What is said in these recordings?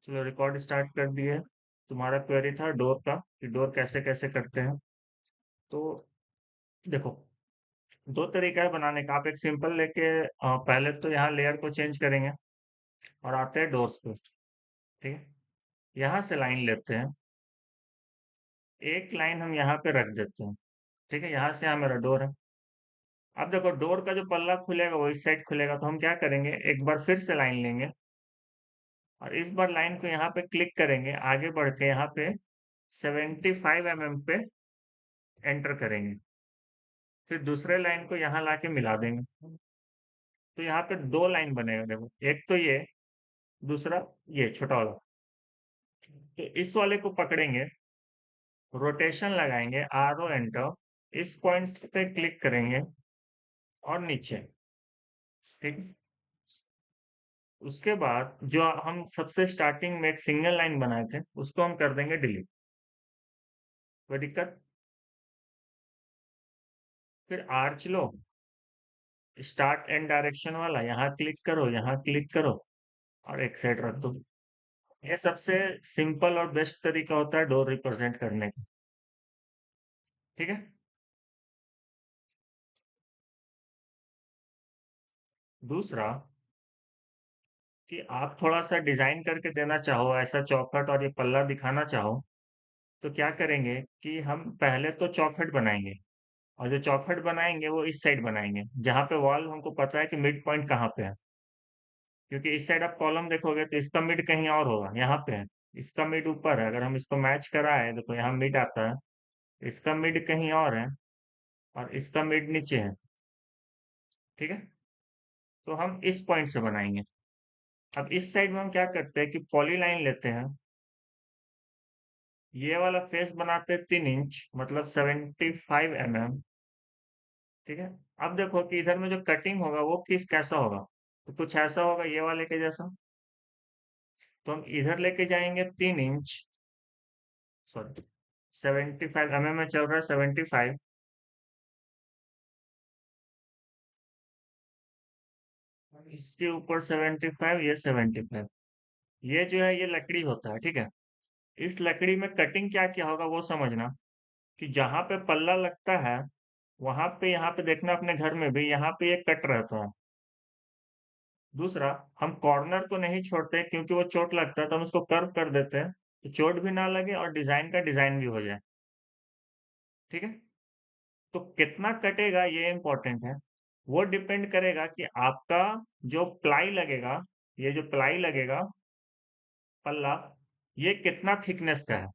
चलो record start कर दिए। तुम्हारा क्वेरी था डोर का कि डोर कैसे कैसे करते हैं। तो देखो, दो तरीका है बनाने का। आप एक सिंपल लेके पहले तो यहाँ लेयर को चेंज करेंगे और आते हैं डोर्स पे। ठीक है, यहाँ से लाइन लेते हैं, एक लाइन हम यहाँ पे रख देते हैं। ठीक है, यहाँ से यहाँ मेरा डोर है। अब देखो, डोर का जो पल्ला खुलेगा वो इस साइड खुलेगा, तो हम क्या करेंगे, एक बार फिर से लाइन लेंगे और इस बार लाइन को यहाँ पे क्लिक करेंगे, आगे बढ़ के यहाँ पे 75 mm पे एंटर करेंगे। फिर दूसरे लाइन को यहाँ लाके मिला देंगे, तो यहाँ पे दो लाइन बनेगा। देखो, एक तो ये, दूसरा ये छोटा वाला। तो इस वाले को पकड़ेंगे, रोटेशन लगाएंगे, आर ओ एंटर, इस पॉइंट पे क्लिक करेंगे और नीचे। ठीक, उसके बाद जो हम सबसे स्टार्टिंग में एक सिंगल लाइन बनाए थे उसको हम कर देंगे डिलीट। कोई दिक्कत? फिर arch low, start and direction वाला, यहाँ क्लिक करो, यहाँ क्लिक करो और एक साइड रख दो। ये सबसे सिंपल और बेस्ट तरीका होता है डोर रिप्रेजेंट करने का। ठीक है, दूसरा कि आप थोड़ा सा डिजाइन करके देना चाहो, ऐसा चौखट और ये पल्ला दिखाना चाहो, तो क्या करेंगे कि हम पहले तो चौखट बनाएंगे, और जो चौखट बनाएंगे वो इस साइड बनाएंगे जहाँ पे वॉल हमको पता है कि मिड पॉइंट कहाँ पे है। क्योंकि इस साइड आप कॉलम देखोगे तो इसका मिड कहीं और होगा, यहाँ पे है। इसका मिड ऊपर है, अगर हम इसको मैच कराए, देखो यहाँ मिड आता है, इसका मिड कहीं और है और इसका मिड नीचे है। ठीक है, तो हम इस पॉइंट से बनाएंगे। अब इस साइड में हम क्या करते हैं कि पॉली लाइन लेते हैं, ये वाला फेस बनाते हैं 3 इंच, मतलब 75 mm। ठीक है, अब देखो कि इधर में जो कटिंग होगा वो किस कैसा होगा, तो कुछ ऐसा होगा ये वाले के जैसा। तो हम इधर लेके जाएंगे 3 इंच, सॉरी 75 mm में चल रहा है 75, इसके ऊपर 75, ये 75। ये जो है ये लकड़ी होता है। ठीक है, इस लकड़ी में कटिंग क्या क्या होगा वो समझना, कि जहां पे पल्ला लगता है वहां पे, यहाँ पे देखना अपने घर में भी, यहाँ पे ये कट रहता है। दूसरा, हम कॉर्नर को नहीं छोड़ते क्योंकि वो चोट लगता है, तो हम उसको कर्व कर देते हैं, तो चोट भी ना लगे और डिजाइन का डिजाइन भी हो जाए। ठीक है, तो कितना कटेगा ये इंपॉर्टेंट है। वो डिपेंड करेगा कि आपका जो प्लाई लगेगा, ये जो प्लाई लगेगा पल्ला, ये कितना थिकनेस का है।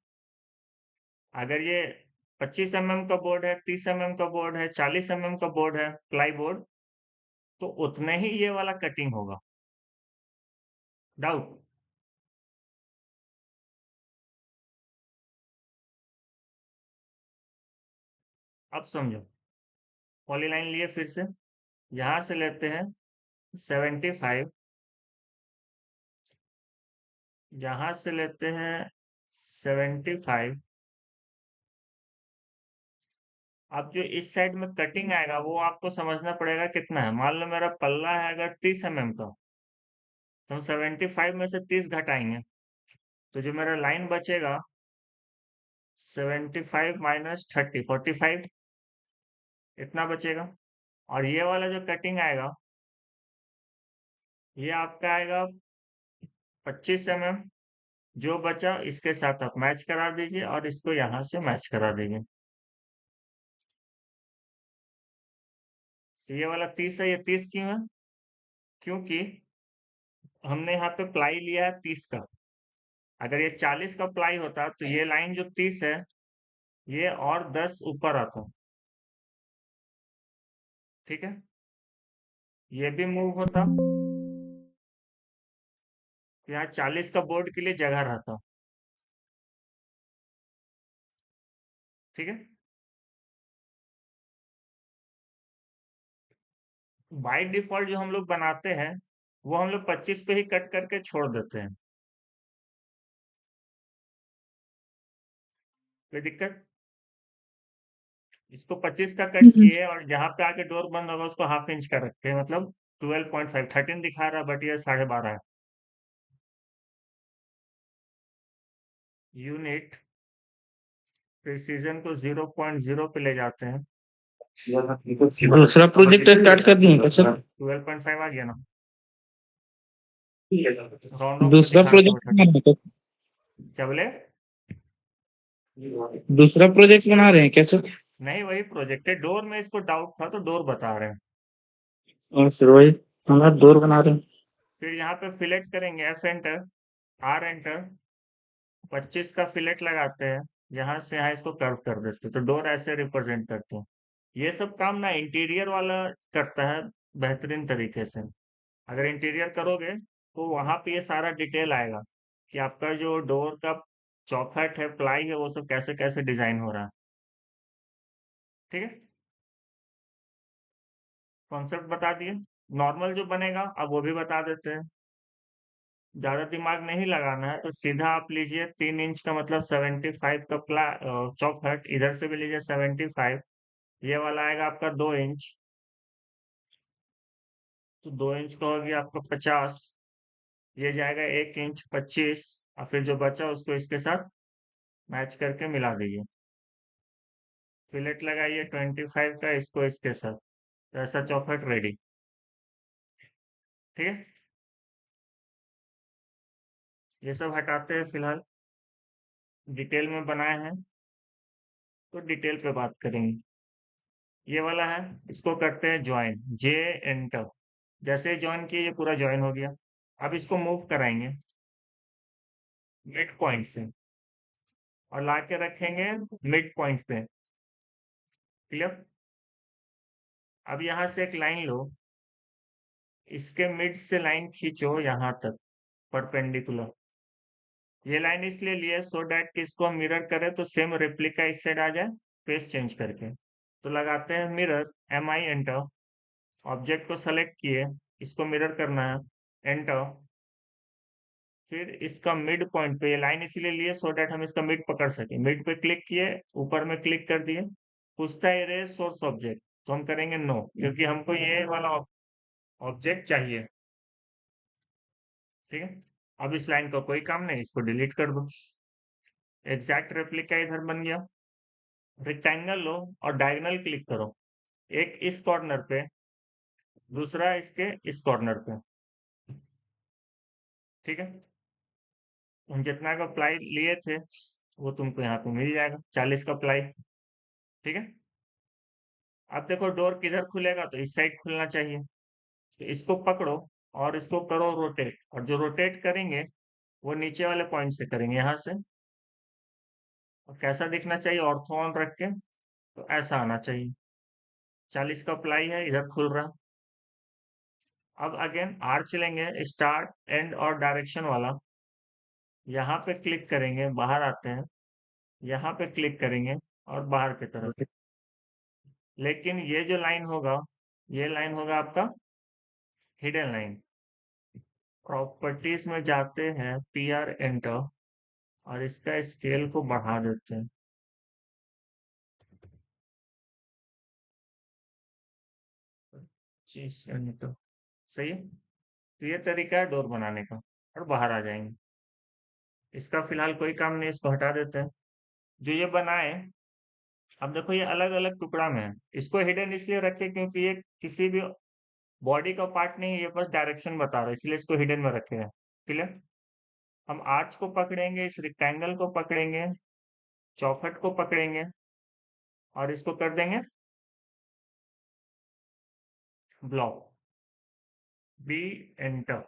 अगर ये 25 mm का बोर्ड है, 30 mm का बोर्ड है, 40 mm का बोर्ड है, प्लाई बोर्ड, तो उतने ही ये वाला कटिंग होगा। डाउट? अब समझो, पॉलीलाइन लिए फिर से, यहां से लेते हैं 75, यहां से लेते हैं 75। अब जो इस साइड में कटिंग आएगा वो आपको समझना पड़ेगा कितना है। मान लो मेरा पल्ला है अगर 30 mm का, तो हम 75 में से 30 घटाएंगे, तो जो मेरा लाइन बचेगा 75 माइनस 30, 45, इतना बचेगा। और ये वाला जो कटिंग आएगा, ये आपका आएगा 25 mm। जो बचा इसके साथ आप मैच करा दीजिए और इसको यहाँ से मैच करा दीजिए। तो ये वाला 30 है, ये 30 क्यों है? क्योंकि हमने यहाँ पे प्लाई लिया है 30 का। अगर ये 40 का प्लाई होता तो ये लाइन जो 30 है, ये और 10 ऊपर आता। ठीक है, ये भी मूव होता, तो यहाँ 40 का बोर्ड के लिए जगह रहता। ठीक है, बाय डिफॉल्ट जो हम लोग बनाते हैं वो हम लोग 25 पे ही कट करके छोड़ देते हैं। कोई दिक्कत? इसको 25 का कट किए और जहां पे आके डोर बंद होगा उसको ½ इंच का रखे, मतलब 12.5, 13 दिखा रहा है बट ये 12.5 है। यूनिट प्रिसीजन को 0.0 पे ले जाते हैं। दूसरा प्रोजेक्ट स्टार्ट कर दूं सर? 12.5 आ गया ना? राउंड ऑफ दूसरा दिखा रहा था प्रोजेक्ट बेटा। बना रहे हैं क्या बोले? दूसरा प्रोजेक्ट बना रहे हैं कैसे? नहीं, वही प्रोजेक्ट है। डोर में इसको डाउट था तो डोर बता रहे हैं। और सर वही हमारा डोर बना रहे हैं। फिर यहाँ पे फिलेट करेंगे, एफ एंटर, आर एंटर, 25 का फिलेट लगाते हैं। यहाँ से यहाँ इसको कर्व कर देते हैं तो डोर ऐसे रिप्रेजेंट करते हैं। ये सब काम ना इंटीरियर वाला करता है बेहतरीन तरीके से। अगर इंटीरियर करोगे तो वहां पे ये सारा डिटेल आएगा कि आपका जो डोर का चौखट है, प्लाई है, वो सब कैसे कैसे डिजाइन हो रहा है। ठीक है, कॉन्सेप्ट बता दिए। नॉर्मल जो बनेगा अब वो भी बता देते हैं। ज्यादा दिमाग नहीं लगाना है तो सीधा आप लीजिए 3 इंच का मतलब 75 का चौखट, इधर से भी लीजिए 75। ये वाला आएगा आपका 2 इंच, तो 2 इंच का हो गया आपका 50। ये जाएगा 1 इंच 25, और फिर जो बचा उसको इसके साथ मैच करके मिला दीजिए। फिलेट लगाइए 25 का, इसको इसके साथ, तो ऐसा चौखट रेडी। ठीक है, ये सब हटाते हैं फिलहाल। डिटेल में बनाए हैं तो डिटेल पे बात करेंगे। ये वाला है, इसको करते हैं ज्वाइन, जे एंटर। जैसे ही ज्वाइन किए ये पूरा ज्वाइन हो गया। अब इसको मूव कराएंगे मिड पॉइंट से और लाके रखेंगे मिड पॉइंट पे। क्लियर? अब यहाँ से एक लाइन लो, इसके मिड से लाइन खींचो यहाँ तक परपेंडिकुलर। ये लाइन इसलिए लिए सो डैट कि इसको हम मिरर करें तो सेम रेप्लिका इस साइड आ जाए, फेस चेंज करके। तो लगाते हैं mirror, M I enter, object को सेलेक्ट किए, इसको मिरर करना है, एंटर। फिर इसका मिड पॉइंट पे ये लाइन इसीलिए लिए सो डैट हम इसका मिड पकड़ सके। मिड पे क्लिक किए, ऊपर में क्लिक कर दिए। पूछता है इरेज सोर्स ऑब्जेक्ट, तो हम करेंगे नो, क्योंकि हमको ये वाला ऑब्जेक्ट चाहिए। ठीक है, अब इस लाइन का कोई काम नहीं, इसको डिलीट कर दो। एग्जैक्ट रेप्लिका इधर बन गया। रेक्टेंगल लो और डायगोनल क्लिक करो, एक इस कॉर्नर पे, दूसरा इसके इस कॉर्नर पे। ठीक है, हम जितना का प्लाई लिए थे वो तुमको यहाँ पे मिल जाएगा, 40 का प्लाई। ठीक है, अब देखो डोर किधर खुलेगा, तो इस साइड खुलना चाहिए। तो इसको पकड़ो और इसको करो रोटेट, और जो रोटेट करेंगे वो नीचे वाले पॉइंट से करेंगे, यहाँ से। और कैसा दिखना चाहिए, ऑर्थो ऑन रख के, तो ऐसा आना चाहिए। 40 का प्लाई है, इधर खुल रहा। अब अगेन आर्च लेंगे, स्टार्ट एंड और डायरेक्शन वाला। यहाँ पे क्लिक करेंगे, बाहर आते हैं, यहाँ पे क्लिक करेंगे और बाहर की तरफ। लेकिन ये जो लाइन होगा, ये लाइन होगा आपका हिडन लाइन। प्रॉपर्टीज में जाते हैं, पी आर एंटर, और इसका स्केल को बढ़ा देते हैं। चीज एंटर, सही है। तो ये तरीका है डोर बनाने का, और बाहर आ जाएंगे। इसका फिलहाल कोई काम नहीं, इसको हटा देते हैं। जो ये बनाए, अब देखो ये अलग अलग टुकड़ा में है। इसको हिडन इसलिए रखे क्योंकि ये किसी भी बॉडी का पार्ट नहीं है, ये बस डायरेक्शन बता रहा है, इसलिए इसको हिडन में रखे हैं। क्लियर? हम आर्च को पकड़ेंगे, इस रेक्टेंगल को पकड़ेंगे, चौखट को पकड़ेंगे, और इसको कर देंगे ब्लॉक, बी एंटर।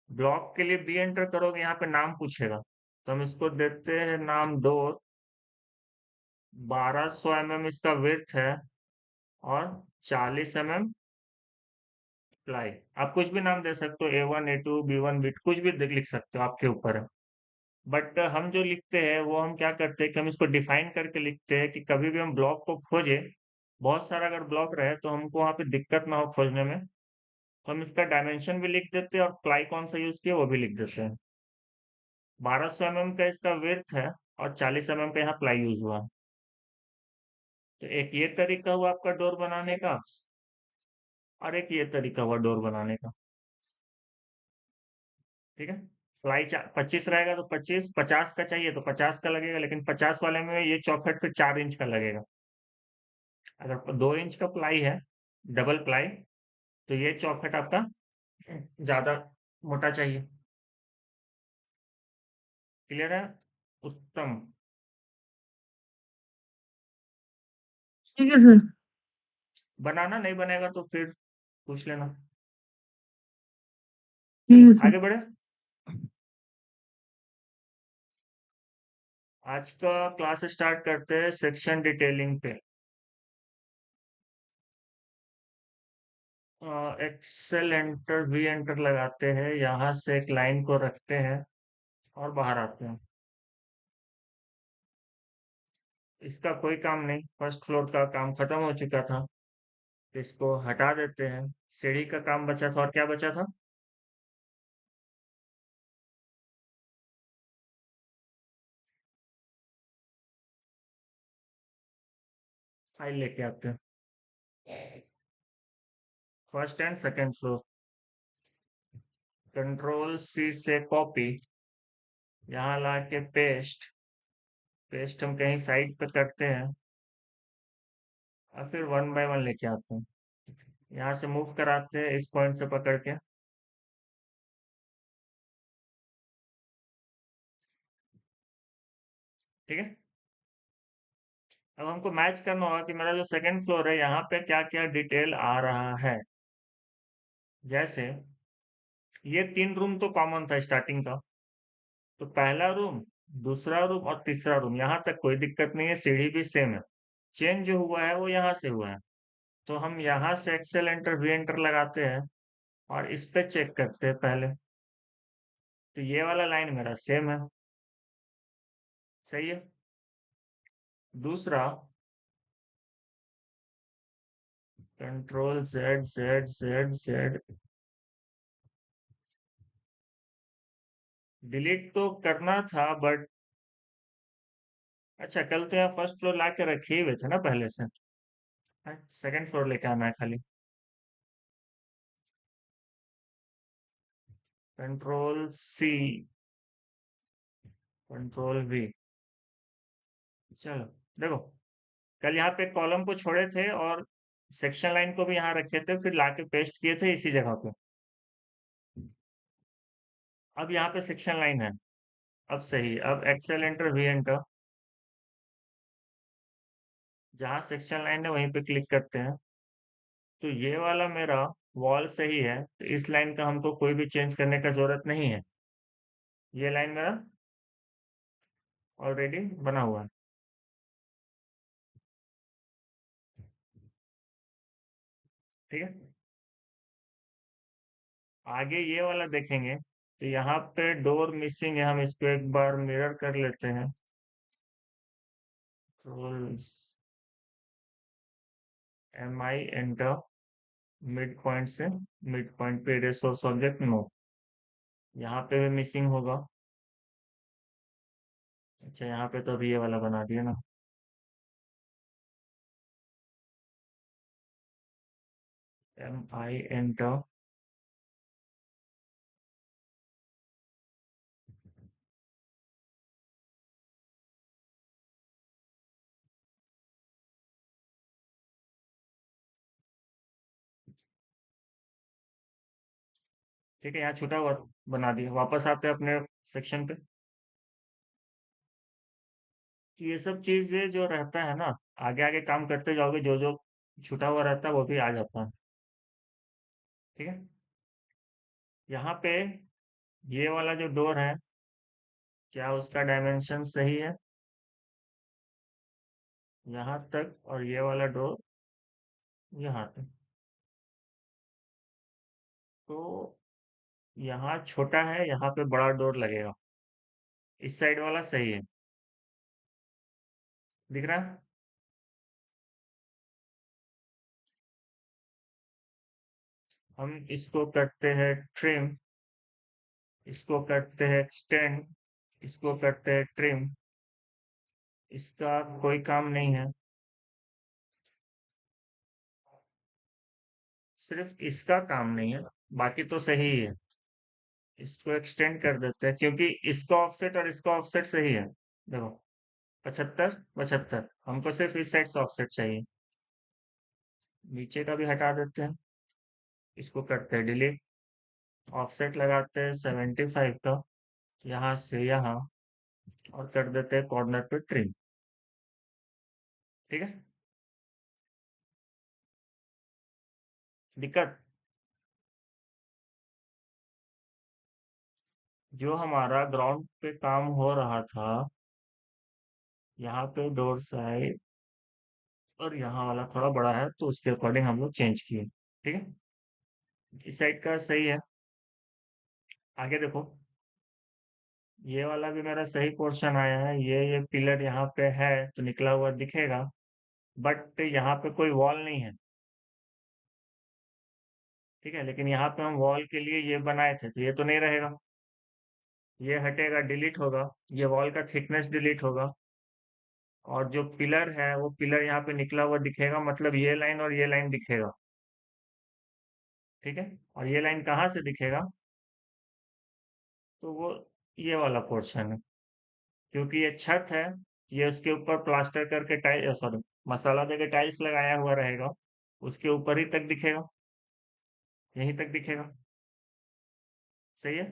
ब्लॉक के लिए बी एंटर करोगे, यहाँ पे नाम पूछेगा, तो हम इसको देते हैं नाम डोर। 1200 mm इसका विड्थ है, और 40 mm प्लाई। आप कुछ भी नाम दे सकते हो, A1 A2 B1 B2, कुछ भी लिख सकते हो, आपके ऊपर है। बट हम जो लिखते हैं वो हम क्या करते हैं कि हम इसको डिफाइन करके लिखते हैं कि कभी भी हम ब्लॉक को खोजे, बहुत सारा अगर ब्लॉक रहे तो हमको वहाँ पे दिक्कत ना हो खोजने में, तो हम इसका डायमेंशन भी लिख देते हैं और प्लाई कौन सा यूज किया वो भी लिख देते हैं। 1200 mm का इसका विड्थ है, और 40 mm का यहाँ प्लाई यूज हुआ। तो एक ये तरीका हुआ आपका डोर बनाने का, और एक ये तरीका हुआ डोर बनाने का। ठीक है, प्लाई 25 रहेगा तो 25, 50 का चाहिए तो 50 का लगेगा, लेकिन 50 वाले में ये चौखट फिर 4 इंच का लगेगा। अगर 2 इंच का प्लाई है, डबल प्लाई, तो ये चौखट आपका ज्यादा मोटा चाहिए। क्लियर है? उत्तम। ठीक है सर। बनाना नहीं बनेगा तो फिर पूछ लेना। ठीक चलो है सर। आगे बढ़े। आज का क्लास स्टार्ट करते हैं सेक्शन डिटेलिंग पे। एक्सेल एंटर वी एंटर लगाते हैं, यहाँ से एक लाइन को रखते हैं और बाहर आते हैं। इसका कोई काम नहीं, फर्स्ट फ्लोर का काम खत्म हो चुका था, इसको हटा देते हैं। सीढ़ी का काम बचा था, और क्या बचा था? फाइल लेके आते हैं। First and second floor, control C से कॉपी, यहाँ ला के पेस्ट। पेस्ट हम कहीं साइड पे करते हैं और फिर वन बाय वन लेके आते हैं। यहाँ से मूव कराते हैं इस पॉइंट से पकड़ के। ठीक है। अब हमको मैच करना होगा कि मेरा जो सेकंड फ्लोर है यहाँ पे क्या क्या डिटेल आ रहा है। जैसे ये 3 रूम तो कॉमन था स्टार्टिंग का, तो पहला रूम, दूसरा रूम और तीसरा रूम, यहाँ तक कोई दिक्कत नहीं है, सीढ़ी भी सेम है। चेंज जो हुआ है वो यहाँ से हुआ है, तो हम यहाँ से एक्सेल एंटर वी एंटर लगाते हैं और इस पे चेक करते हैं पहले। तो ये वाला लाइन मेरा सेम है, सही है। दूसरा, control Z Z Z Z, delete तो करना था बट अच्छा, कल तो यहाँ फर्स्ट फ्लोर ला के रखे हुए थे ना पहले से। सेकंड फ्लोर लेके आना है खाली। Control C, control V. चलो देखो, कल यहाँ पे कॉलम को छोड़े थे और सेक्शन लाइन को भी यहाँ रखे थे, फिर लाके पेस्ट किए थे इसी जगह पे। अब यहाँ पे सेक्शन लाइन है, अब सही। अब एक्सेल एंटर वी एंटर, जहाँ सेक्शन लाइन है वहीं पे क्लिक करते हैं। तो ये वाला मेरा वॉल सही है, तो इस लाइन का हमको कोई भी चेंज करने का जरूरत नहीं है। ये लाइन मेरा ऑलरेडी बना हुआ है। ठीक है। आगे ये वाला देखेंगे तो यहाँ पे डोर मिसिंग है, हम इसको एक बार मिरर कर लेते हैं। M I enter, mid point से मिड पॉइंट पे रिसोर्स ऑब्जेक्ट नो, यहाँ पे भी मिसिंग होगा। अच्छा, यहाँ पे तो अभी ये वाला बना दिया ना। एम आई एंटर, ठीक है, यहाँ छूटा हुआ बना दिया। वापस आते हैं अपने सेक्शन पे। तो ये सब चीजें जो रहता है ना, आगे आगे काम करते जाओगे, जो जो छूटा हुआ रहता है वो भी आ जाता है। ठीक है। यहाँ पे ये वाला जो डोर है, क्या उसका डायमेंशन सही है? यहाँ तक, और ये वाला डोर यहाँ तक। तो यहाँ छोटा है, यहाँ पे बड़ा डोर लगेगा। इस साइड वाला सही है, दिख रहा है? हम इसको करते हैं ट्रिम, इसको करते हैं एक्सटेंड, इसको करते हैं ट्रिम। इसका कोई काम नहीं है, सिर्फ इसका काम नहीं है, बाकी तो सही है। इसको एक्सटेंड कर देते हैं क्योंकि इसका ऑफसेट और इसका ऑफसेट सही है। देखो, 75 75, हमको सिर्फ इस साइड से ऑफसेट चाहिए। नीचे का भी हटा देते हैं, इसको करते हैं डिलीट। ऑफसेट लगाते हैं 75 का, यहाँ से यहाँ, और कर देते हैं कॉर्नर पे ट्रिम। ठीक है, दिक्कत जो हमारा ग्राउंड पे काम हो रहा था, यहाँ पे डोर साइड और यहाँ वाला थोड़ा बड़ा है तो उसके अकॉर्डिंग हम लोग चेंज किए। ठीक है, इस साइड का सही है। आगे देखो, ये वाला भी मेरा सही पोर्शन आया है। ये पिलर यहाँ पे है तो निकला हुआ दिखेगा, बट यहाँ पे कोई वॉल नहीं है। ठीक है, लेकिन यहाँ पे हम वॉल के लिए ये बनाए थे तो ये तो नहीं रहेगा, ये हटेगा, डिलीट होगा। ये वॉल का थिकनेस डिलीट होगा, और जो पिलर है वो पिलर यहाँ पे निकला हुआ दिखेगा, मतलब ये लाइन और ये लाइन दिखेगा। ठीक है, और ये लाइन कहाँ से दिखेगा, तो वो ये वाला पोर्शन है, क्योंकि ये छत है। ये उसके ऊपर प्लास्टर करके टाइल, सॉरी, मसाला देके टाइल्स लगाया हुआ रहेगा, उसके ऊपर ही तक दिखेगा, यहीं तक दिखेगा। सही है।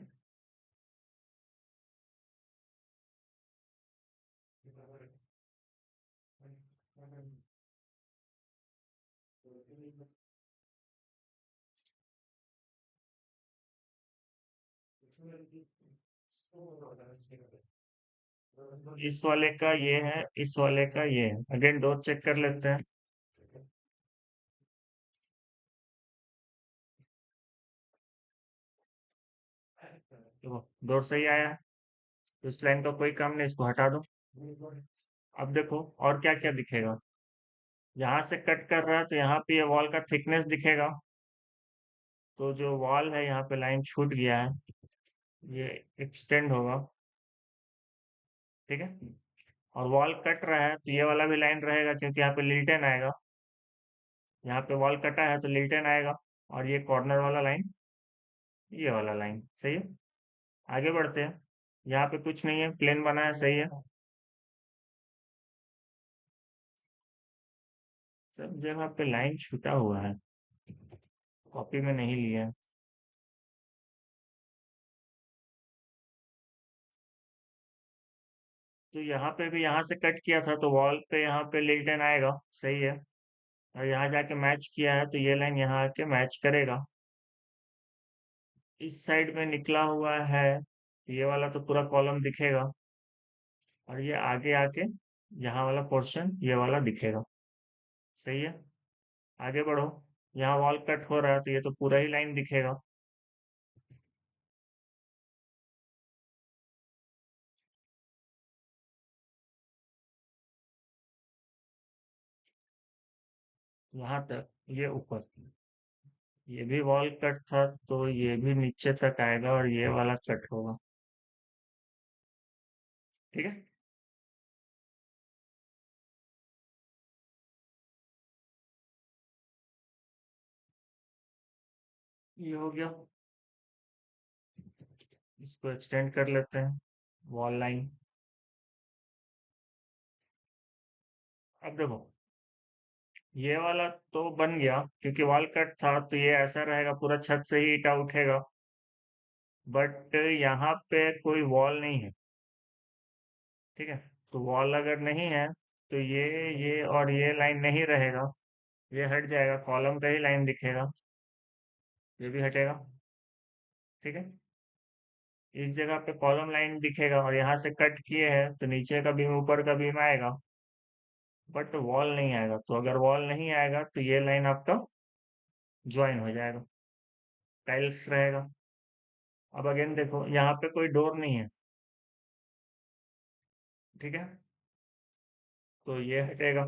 इस वाले का ये है, इस वाले का ये है। अगेन डोर चेक कर लेते हैं। देखो, डोर सही आया है, तो इस लाइन का कोई काम नहीं, इसको हटा दो। अब देखो और क्या क्या दिखेगा। यहाँ से कट कर रहा है तो यहाँ पे ये वॉल का थिकनेस दिखेगा, तो जो वॉल है यहाँ पे लाइन छूट गया है, ये एक्सटेंड होगा। ठीक है, और वॉल कट रहा है तो ये वाला भी लाइन रहेगा, क्योंकि यहाँ पे लिल्टन आएगा। यहाँ पे वॉल कटा है तो लिल्टन आएगा, और ये कॉर्नर वाला लाइन, ये वाला लाइन सही है। आगे बढ़ते हैं। यहाँ पे कुछ नहीं है, प्लेन बना है, सही है। सब जगह पे लाइन छूटा हुआ है, कॉपी में नहीं लिया है। तो यहाँ पे भी यहाँ से कट किया था तो वॉल पे यहाँ पे लिल्टन आएगा, सही है। और यहाँ जाके मैच किया है तो ये लाइन यहाँ आके मैच करेगा। इस साइड में निकला हुआ है तो ये वाला तो पूरा कॉलम दिखेगा, और ये आगे आके यहाँ वाला पोर्शन ये वाला दिखेगा। सही है, आगे बढ़ो। यहाँ वॉल कट हो रहा है तो ये तो पूरा ही लाइन दिखेगा। यहाँ तक, ये ऊपर, ये भी वॉल कट था तो ये भी नीचे तक आएगा और ये वाला कट होगा। ठीक है, ये हो गया। इसको एक्सटेंड कर लेते हैं, वॉल लाइन। अब देखो, ये वाला तो बन गया, क्योंकि वॉल कट था तो ये ऐसा रहेगा, पूरा छत से ही ईटा उठेगा। बट यहाँ पे कोई वॉल नहीं है। ठीक है, तो वॉल अगर नहीं है तो ये और ये लाइन नहीं रहेगा, ये हट जाएगा, कॉलम का ही लाइन दिखेगा, ये भी हटेगा। ठीक है, इस जगह पे कॉलम लाइन दिखेगा, और यहाँ से कट किए हैं तो नीचे का बीम ऊपर का बीम आएगा, बट वॉल नहीं आएगा। तो अगर वॉल नहीं आएगा तो ये लाइन आपका ज्वाइन हो जाएगा, टाइल्स रहेगा। अब अगेन देखो, यहाँ पे कोई डोर नहीं है। ठीक है, तो ये हटेगा।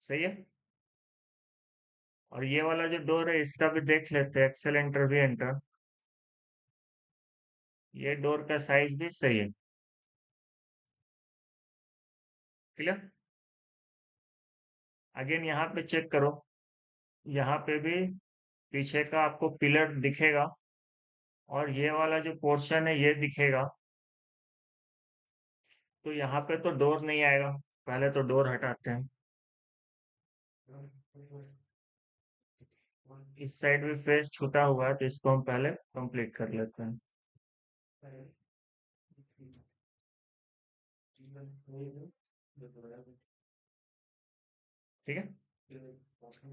सही है, और ये वाला जो डोर है इसका भी देख लेते हैं, एक्सेल एंटर भी एंटर। ये डोर का साइज भी सही है। क्लियर। अगेन यहाँ पे चेक करो, यहाँ पे भी पीछे का आपको पिलर दिखेगा, और ये वाला जो पोर्शन है ये दिखेगा। तो यहाँ पे तो डोर नहीं आएगा, पहले तो डोर हटाते हैं। इस साइड भी फेस छूटा हुआ है, तो इसको हम पहले कंप्लीट कर लेते हैं। ठीक है।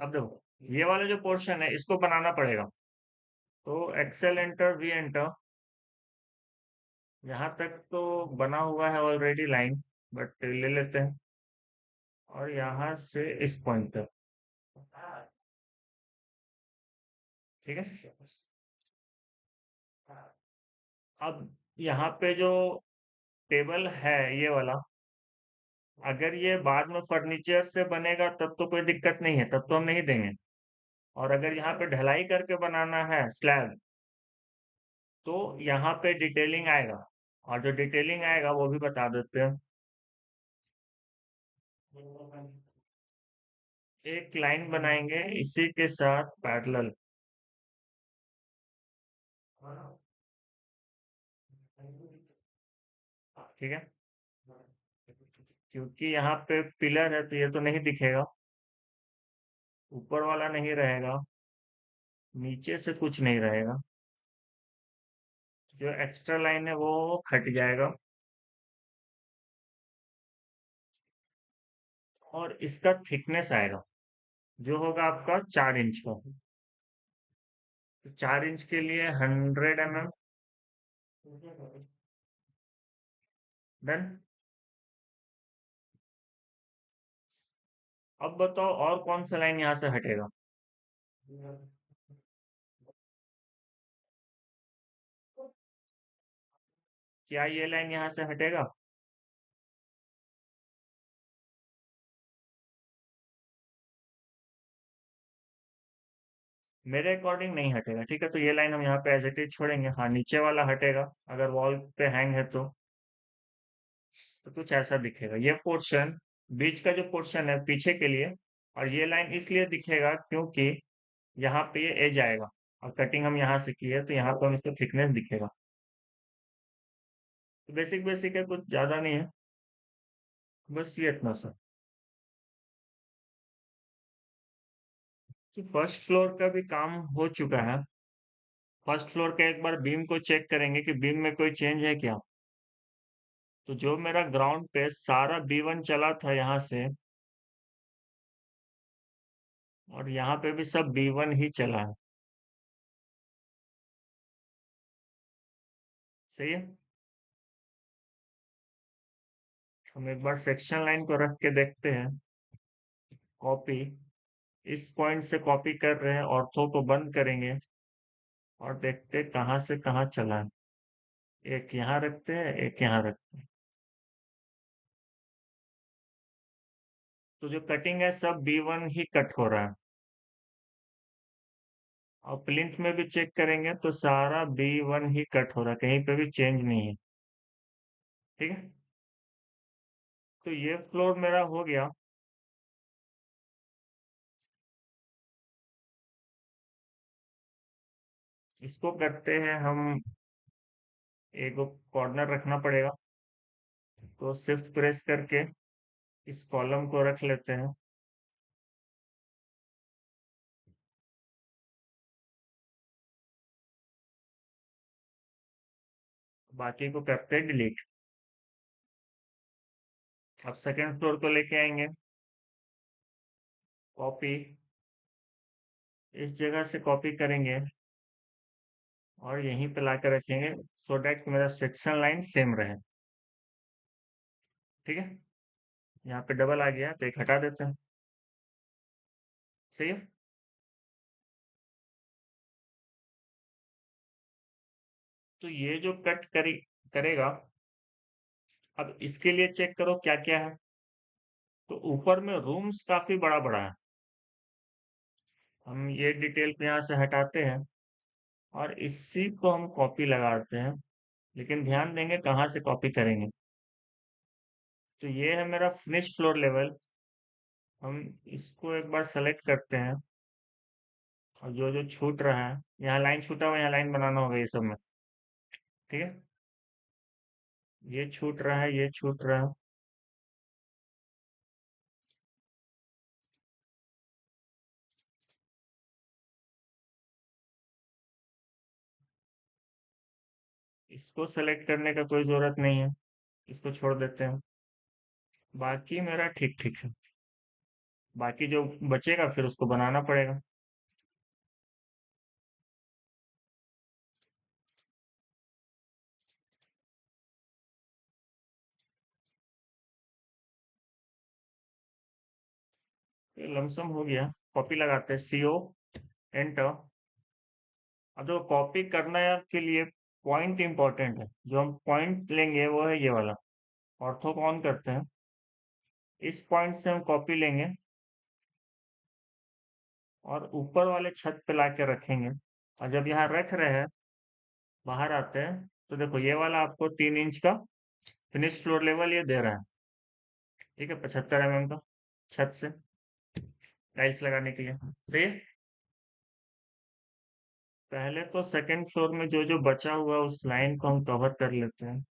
अब देखो ये वाला जो पोर्शन है इसको बनाना पड़ेगा। तो एक्सेल एंटर, वी एंटर। यहाँ तक तो बना हुआ है ऑलरेडी लाइन, बट ले लेते हैं। और यहाँ से इस पॉइंट तक। ठीक है। अब यहाँ पे जो टेबल है ये वाला, अगर ये बाद में फर्नीचर से बनेगा तब तो कोई दिक्कत नहीं है, तब तो हम नहीं देंगे। और अगर यहाँ पे ढलाई करके बनाना है स्लैब, तो यहाँ पे डिटेलिंग आएगा। और जो डिटेलिंग आएगा वो भी बता देते हैं। एक लाइन बनाएंगे इसी के साथ पैरेलल। ठीक है। क्योंकि यहाँ पे पिलर है तो ये तो नहीं दिखेगा, ऊपर वाला नहीं रहेगा, नीचे से कुछ नहीं रहेगा। जो एक्स्ट्रा लाइन है वो हट जाएगा। और इसका थिकनेस आएगा जो होगा आपका 4 इंच का। तो 4 इंच के लिए 100 mm। डन। अब बताओ और कौन सा लाइन यहाँ से हटेगा। क्या ये लाइन यहाँ से हटेगा। मेरे अकॉर्डिंग नहीं हटेगा। ठीक है, तो ये लाइन हम यहाँ पे एज इट इज छोड़ेंगे। हाँ, नीचे वाला हटेगा अगर वॉल पे हैंग है तो कुछ ऐसा दिखेगा ये पोर्शन। बीच का जो पोर्शन है पीछे के लिए। और ये लाइन इसलिए दिखेगा क्योंकि यहाँ पे ये एज आएगा, और कटिंग हम यहाँ से की है तो यहाँ पे हम इसका थिकनेस दिखेगा। तो बेसिक बेसिक है, कुछ ज्यादा नहीं है, बस ये इतना सा। तो फर्स्ट फ्लोर का भी काम हो चुका है। फर्स्ट फ्लोर का एक बार बीम को चेक करेंगे कि बीम में कोई चेंज है क्या। तो जो मेरा ग्राउंड पे सारा B1 चला था यहाँ से, और यहाँ पे भी सब B1 ही चला है। सही है। हम एक बार सेक्शन लाइन को रख के देखते हैं। कॉपी। इस पॉइंट से कॉपी कर रहे हैं, ऑर्थो को बंद करेंगे और देखते हैं कहाँ से कहाँ चला है। एक यहाँ रखते हैं, एक यहाँ रखते हैं। तो जो कटिंग है सब B1 ही कट हो रहा है। और प्लिंथ में भी चेक करेंगे तो सारा B1 ही कट हो रहा है, कहीं पे भी चेंज नहीं है। ठीक है। तो ये फ्लोर मेरा हो गया। इसको करते हैं हम, एक कॉर्नर रखना पड़ेगा। तो शिफ्ट प्रेस करके इस कॉलम को रख लेते हैं। बाकी को करते हैं डिलीट। अब सेकंड फ्लोर को लेके आएंगे। कॉपी। इस जगह से कॉपी करेंगे और यहीं पे लाकर रखेंगे, सो डैट मेरा सेक्शन लाइन सेम रहे। ठीक है। यहाँ पे डबल आ गया तो एक हटा देते हैं। सही है। तो ये जो करेगा। अब इसके लिए चेक करो क्या क्या है। तो ऊपर में रूम्स काफी बड़ा बड़ा है। हम ये डिटेल को यहाँ से हटाते हैं और इसी को हम कॉपी लगाते हैं। लेकिन ध्यान देंगे कहाँ से कॉपी करेंगे। तो ये है मेरा फिनिश फ्लोर लेवल। हम इसको एक बार सेलेक्ट करते हैं और जो जो छूट रहा है, यहाँ लाइन छूटा हुआ, यहाँ लाइन बनाना होगा ये सब में। ठीक है, ये छूट रहा है, ये छूट रहा है। इसको सेलेक्ट करने का कोई जरूरत नहीं है, इसको छोड़ देते हैं। बाकी मेरा ठीक ठीक है, बाकी जो बचेगा फिर उसको बनाना पड़ेगा। ये लमसम हो गया। कॉपी लगाते हैं, CO एंटर। अब जो कॉपी करने के लिए पॉइंट इंपॉर्टेंट है, जो हम पॉइंट लेंगे वो है ये वाला। ऑर्थो को ऑन करते हैं, इस पॉइंट से हम कॉपी लेंगे और ऊपर वाले छत पे लाके रखेंगे। और जब यहाँ रख रहे हैं, बाहर आते हैं, तो देखो ये वाला आपको 3 इंच का फिनिश फ्लोर लेवल ये दे रहा है। ठीक है, 75 mm का छत से टाइल्स लगाने के लिए। सही है। पहले तो सेकंड फ्लोर में जो जो बचा हुआ उस लाइन को हम कवर कर लेते हैं।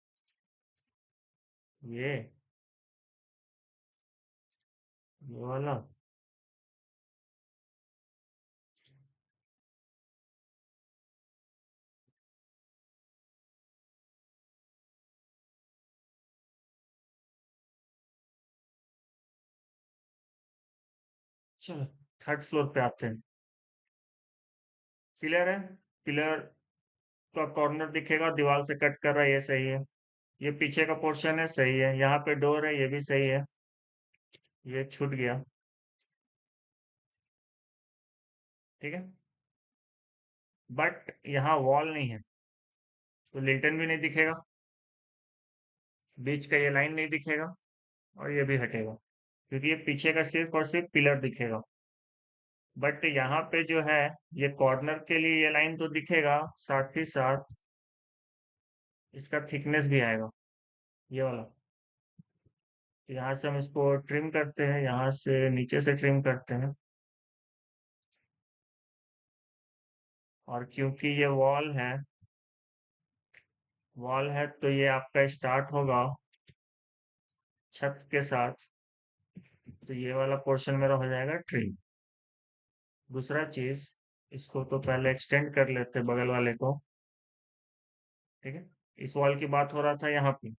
ये वाला। चलो, थर्ड फ्लोर पे आते हैं। पिलर है, पिलर का कॉर्नर दिखेगा, दीवार से कट कर रहा है, ये सही है। ये पीछे का पोर्शन है, सही है। यहाँ पे डोर है, ये भी सही है। ये छूट गया। ठीक है, बट यहाँ वॉल नहीं है, तो लिंटन भी नहीं दिखेगा, बीच का ये लाइन नहीं दिखेगा, और ये भी हटेगा, क्योंकि ये पीछे का सिर्फ और सिर्फ पिलर दिखेगा। बट यहाँ पे जो है, ये कॉर्नर के लिए ये लाइन तो दिखेगा, साथ ही साथ इसका थिकनेस भी आएगा, ये वाला। तो यहाँ से हम इसको ट्रिम करते हैं, यहाँ से नीचे से ट्रिम करते हैं। और क्योंकि ये वॉल है तो ये आपका स्टार्ट होगा छत के साथ, तो ये वाला पोर्शन मेरा हो जाएगा ट्रिम। दूसरा चीज, इसको तो पहले एक्सटेंड कर लेते हैं बगल वाले को। ठीक है, इस वॉल की बात हो रहा था यहाँ पे,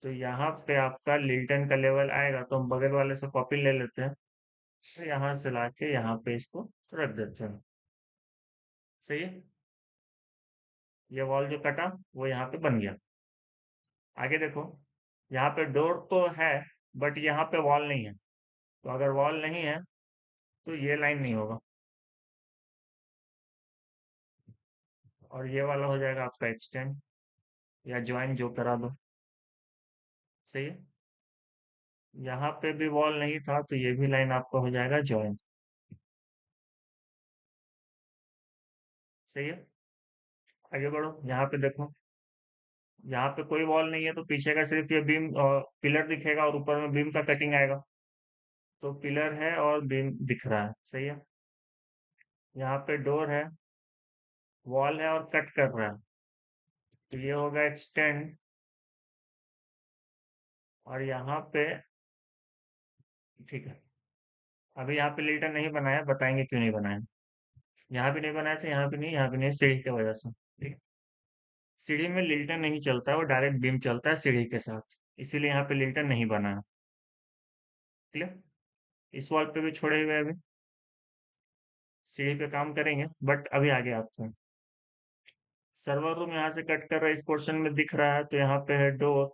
तो यहाँ पे आपका लिल्टन का लेवल आएगा, तो हम बगल वाले से कॉपी ले लेते हैं, तो यहाँ से लाके यहाँ पे इसको रख देते हैं। सही है, ये वॉल जो कटा वो यहाँ पे बन गया। आगे देखो, यहाँ पे डोर तो है, बट यहाँ पे वॉल नहीं है, तो अगर वॉल नहीं है तो ये लाइन नहीं होगा, और ये वाला हो जाएगा आपका एक्सटेंड या ज्वाइन, जो करा दो। सही है, यहाँ पे भी वॉल नहीं था, तो ये भी लाइन आपका हो जाएगा ज्वाइन। सही है, आगे बढ़ो, यहाँ पे देखो, यहाँ पे कोई वॉल नहीं है, तो पीछे का सिर्फ ये बीम पिलर दिखेगा, और ऊपर में बीम का कटिंग आएगा। तो पिलर है और बीम दिख रहा है। सही है, यहाँ पे डोर है, वॉल है और कट कर रहा है, तो ये होगा एक्सटेंड। और यहाँ पे, ठीक है, अभी यहाँ पे लिल्टन नहीं बनाया, बताएंगे क्यों नहीं बनाया। यहाँ भी नहीं बनाया था, यहाँ भी नहीं, यहाँ भी नहीं, सीढ़ी की वजह से। ठीक है, सीढ़ी में लिल्टन नहीं चलता है, वो डायरेक्ट बीम चलता है सीढ़ी के साथ, इसीलिए यहाँ पे लिल्टन नहीं बना है। क्लियर। इस वॉल पे भी छोड़े हुए हैं अभी, सीढ़ी पे काम करेंगे, बट अभी आगे आते हैं। सर्वर रूम यहाँ से कट कर रहा है, इस पोर्शन में दिख रहा है, तो यहाँ पे है डोर,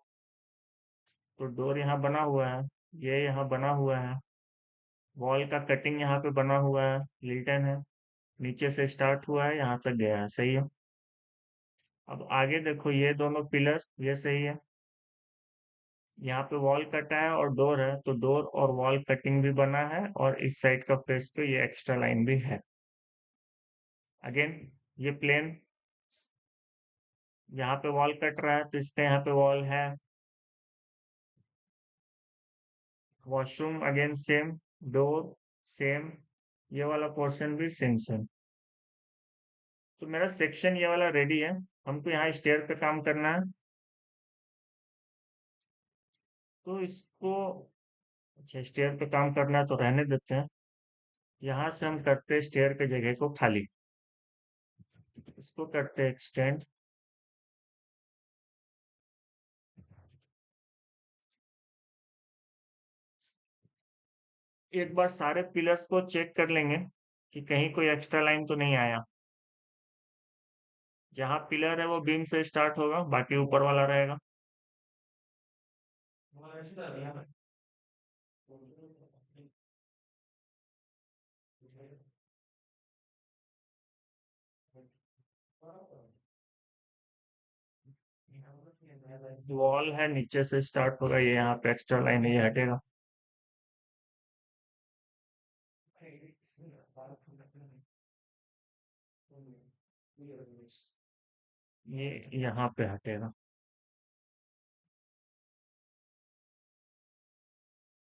तो डोर यहाँ बना हुआ है, ये यहाँ बना हुआ है, वॉल का कटिंग यहाँ पे बना हुआ है, लिल्टन है, नीचे से स्टार्ट हुआ है, यहाँ तक गया है। सही है, अब आगे देखो, ये दोनों पिलर ये सही है, यहाँ पे वॉल कटा है और डोर है, तो डोर और वॉल कटिंग भी बना है, और इस साइड का फेस पे ये एक्स्ट्रा लाइन भी है। अगेन, ये प्लेन, यहाँ पे वॉल कट रहा है, तो इसका यहाँ पे वॉल है। Washroom again same, door same, ये वाला पोर्शन भी सेम सेम। तो मेरा सेक्शन ये वाला रेडी है। हमको यहाँ स्टेयर पे काम करना है। तो इसको, अच्छा स्टेयर पे काम करना है तो रहने देते हैं। यहाँ से हम करते हैं स्टेयर के जगह को खाली। इसको करते हैं एक्सटेंड। एक बार सारे पिलर्स को चेक कर लेंगे कि कहीं कोई एक्स्ट्रा लाइन तो नहीं आया। जहाँ पिलर है वो बीम से स्टार्ट होगा, बाकी ऊपर वाला रहेगा। वॉल है नीचे से स्टार्ट होगा, ये यहाँ पे एक्स्ट्रा लाइन है, ये हटेगा। ये यहाँ पे हटेगा।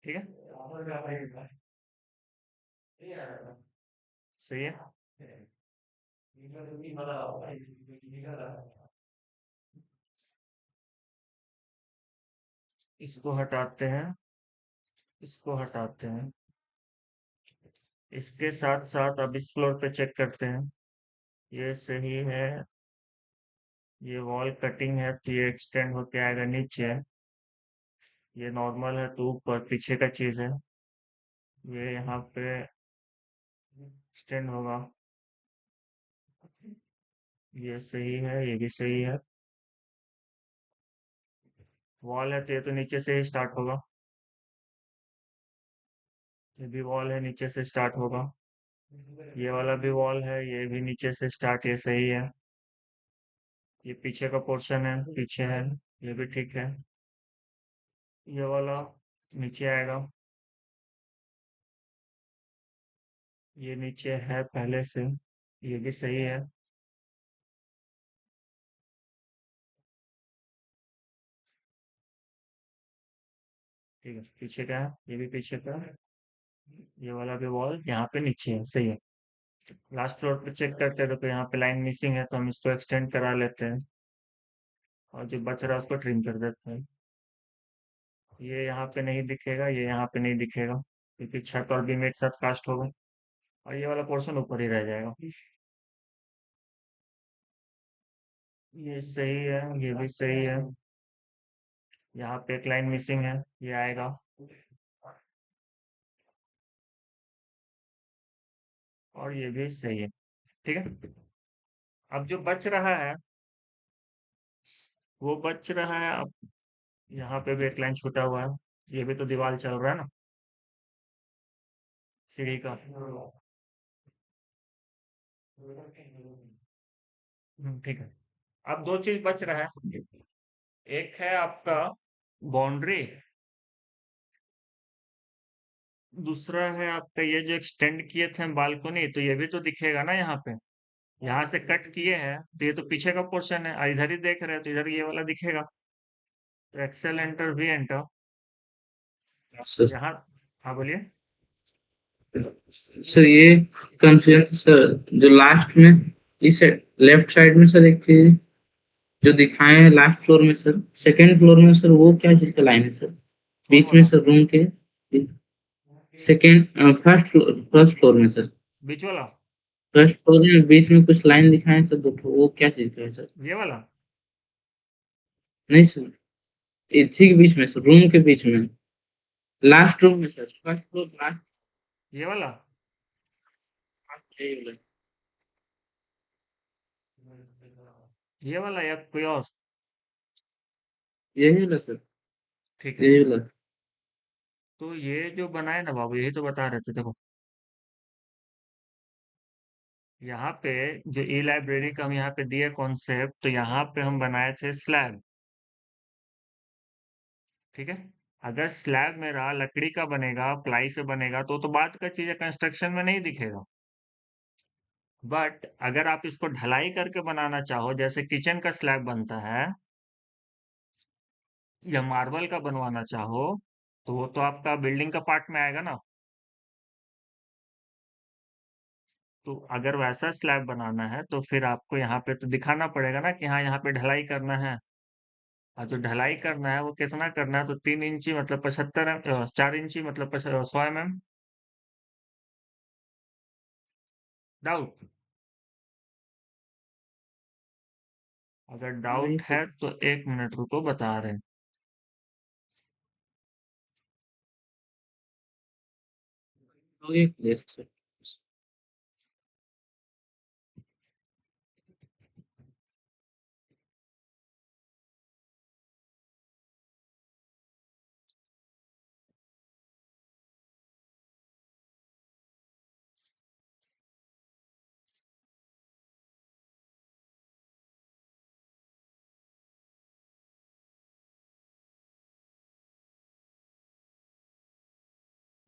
ठीक है, सही है। इसको हटाते हैं, इसको हटाते हैं। इसके साथ साथ अब इस फ्लोर पे चेक करते हैं, ये सही है। ये वॉल कटिंग है तो ये एक्सटेंड होके आएगा नीचे। ये नॉर्मल है तो ऊपर पीछे का चीज है, ये यहाँ पे एक्सटेंड होगा। ये सही है, ये भी सही है। वॉल है तो ये तो नीचे से ही स्टार्ट होगा। ये भी वॉल है, नीचे से स्टार्ट होगा। ये वाला भी वॉल है, ये भी नीचे से स्टार्ट, ये सही है। ये पीछे का पोर्शन है, पीछे है, ये भी ठीक है। ये वाला नीचे आएगा, ये नीचे है पहले से, ये भी सही है। ठीक है, पीछे का है, ये भी पीछे का है। ये वाला भी वॉल यहाँ पे नीचे है, सही है। लास्ट फ्लोर पे चेक करते हैं तो यहाँ पे लाइन मिसिंग है, तो हम इसको एक्सटेंड करा लेते हैं और जो बच रहा है उसको ट्रिम कर देते हैं। ये यहाँ पे नहीं दिखेगा, ये यहाँ पे नहीं दिखेगा, क्योंकि छत और बीम एक साथ कास्ट होगा, और ये वाला पोर्शन ऊपर ही रह जाएगा। ये सही है, ये भी सही है। यहाँ पे एक लाइन मिसिंग है, ये आएगा। और ये भी सही है। ठीक है, अब जो बच रहा है वो बच रहा है। अब यहाँ पे भी एक लाइन छूटा हुआ है, ये भी तो दीवार चल रहा है ना, सीढ़ी का। ठीक है। अब दो चीज बच रहा है, एक है आपका बाउंड्री, दूसरा है आपका ये जो एक्सटेंड किए थे हम बालकनी, तो ये भी तो दिखेगा ना यहाँ पे। यहाँ से कट किए हैं तो ये तो पीछे का पोर्शन है, और इधर ही देख रहे हैं तो इधर ये वाला दिखेगा। तो Excel enter we enter. Sir यहाँ, हाँ बोलिए। सर ये कंफ्यूजन सर जो लास्ट में इस लेफ्ट साइड में सर एक चीज जो दिखाए हैं लास्ट फ्लोर में सर, सेकंड फ्लोर में सर वो क्या चीज का लाइन है सर? कौन बीच में वाला? सर रूम के सेकंड फर्स्ट फ्लोर में सर, बीच वाला? फर्स्ट फ्लोर में बीच में कुछ लाइन दिखाए हैं सर दो ठो, वो क्या चीज का है सर? ये वाला? नहीं सर, इसी के बीच में सर, रूम के बीच में लास्ट रूम में सर, फर्स्ट फ्लोर लास्ट। ये वाला? ये वाला या कोई और? यही वाला सर, ठीक है। यही वाला। तो ये जो बनाए ना बाबू, यही तो बता रहे थे, देखो यहाँ पे जो ई लाइब्रेरी का हम यहाँ पे दिए कॉन्सेप्ट, तो यहाँ पे हम बनाए थे स्लैब। ठीक है, अगर स्लैब मेरा लकड़ी का बनेगा, प्लाई से बनेगा, तो बात का चीज है, कंस्ट्रक्शन में नहीं दिखेगा। बट अगर आप इसको ढलाई करके बनाना चाहो, जैसे किचन का स्लैब बनता है, या मार्बल का बनवाना चाहो, तो वो तो आपका बिल्डिंग का पार्ट में आएगा ना। तो अगर वैसा स्लैब बनाना है तो फिर आपको यहाँ पे तो दिखाना पड़ेगा ना कि हाँ यहाँ पे ढलाई करना है। और जो ढलाई करना है वो कितना करना है, तो 3 इंची मतलब 4 इंची मतलब 100 mm। डाउट? अगर नहीं डाउट सर, है तो 1 मिनट रुको, बता रहे हैं। हो गया क्लियर सर।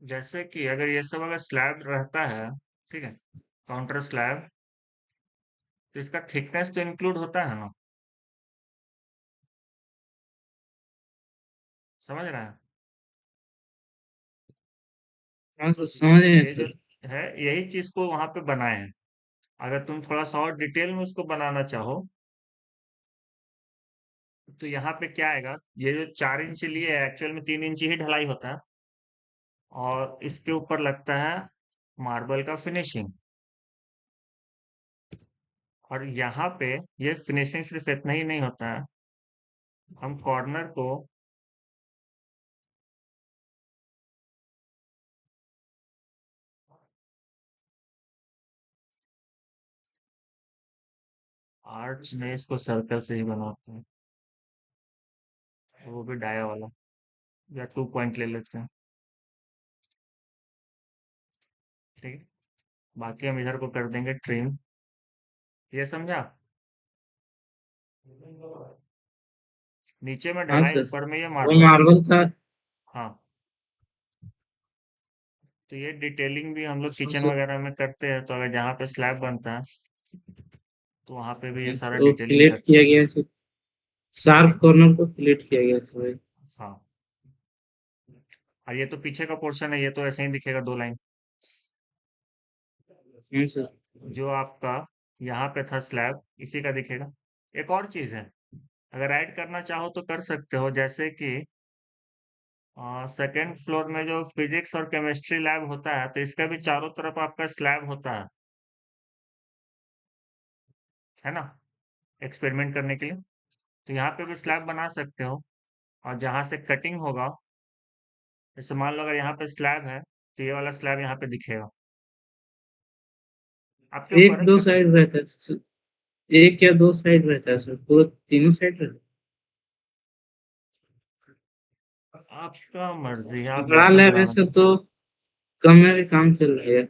जैसे कि अगर ये सब अगर स्लैब रहता है, ठीक है, काउंटर स्लैब, तो इसका थिकनेस तो इंक्लूड होता है ना, समझ रहे हैं? हाँ सर, ये समझ गए ये जो सर। है यही चीज को वहां पे बनाए हैं। अगर तुम थोड़ा सा और डिटेल में उसको बनाना चाहो तो यहाँ पे क्या आएगा, ये जो 4 इंच लिए है एक्चुअल में 3 इंच ही ढलाई होता है, और इसके ऊपर लगता है मार्बल का फिनिशिंग। और यहाँ पे ये फिनिशिंग सिर्फ इतना ही नहीं होता है, हम कॉर्नर को 8 में इसको सर्कल से ही बनाते हैं, वो भी डाया वाला, या 2 पॉइंट ले लेते हैं। ठीक है, बाकी हम इधर को कर देंगे ट्रिम। ये समझा? नीचे में हाँ ढलाई, सर, ऊपर में ये वो मार्बल। मार्बल का। हाँ, तो ये डिटेलिंग भी हम लोग हाँ किचन सर, वगैरह में करते हैं, तो अगर जहाँ पे स्लैब बनता है तो वहाँ पे भी ये सारा वो डिटेलिंग फिलेट करते किया हैं। गया सर। शार्प कॉर्नर को फिलेट किया गया सर भाई। हाँ, और ये तो पीछे का पोर्शन है, ये तो ऐसे ही दिखेगा 2 लाइन। हाँ सर। जो आपका यहाँ पे था स्लैब, इसी का दिखेगा। एक और चीज है, अगर ऐड करना चाहो तो कर सकते हो, जैसे कि सेकेंड फ्लोर में जो फिजिक्स और केमिस्ट्री लैब होता है, तो इसका भी चारों तरफ आपका स्लैब होता है ना, एक्सपेरिमेंट करने के लिए। तो यहाँ पे भी स्लैब बना सकते हो, और जहाँ से कटिंग होगा, जैसे मान लो अगर यहाँ पे स्लैब है तो ये वाला स्लैब यहाँ पे दिखेगा, आपके ऊपर एक है दो कैसे। साइड रहता है सर, एक या दो साइड रहता है सर, पूरा तीनों साइड रहता आपका मर्जी है, है। आप बड़ा जैसा लैब है बनाना सर, चाहो। तो कम में भी काम चल रहा है।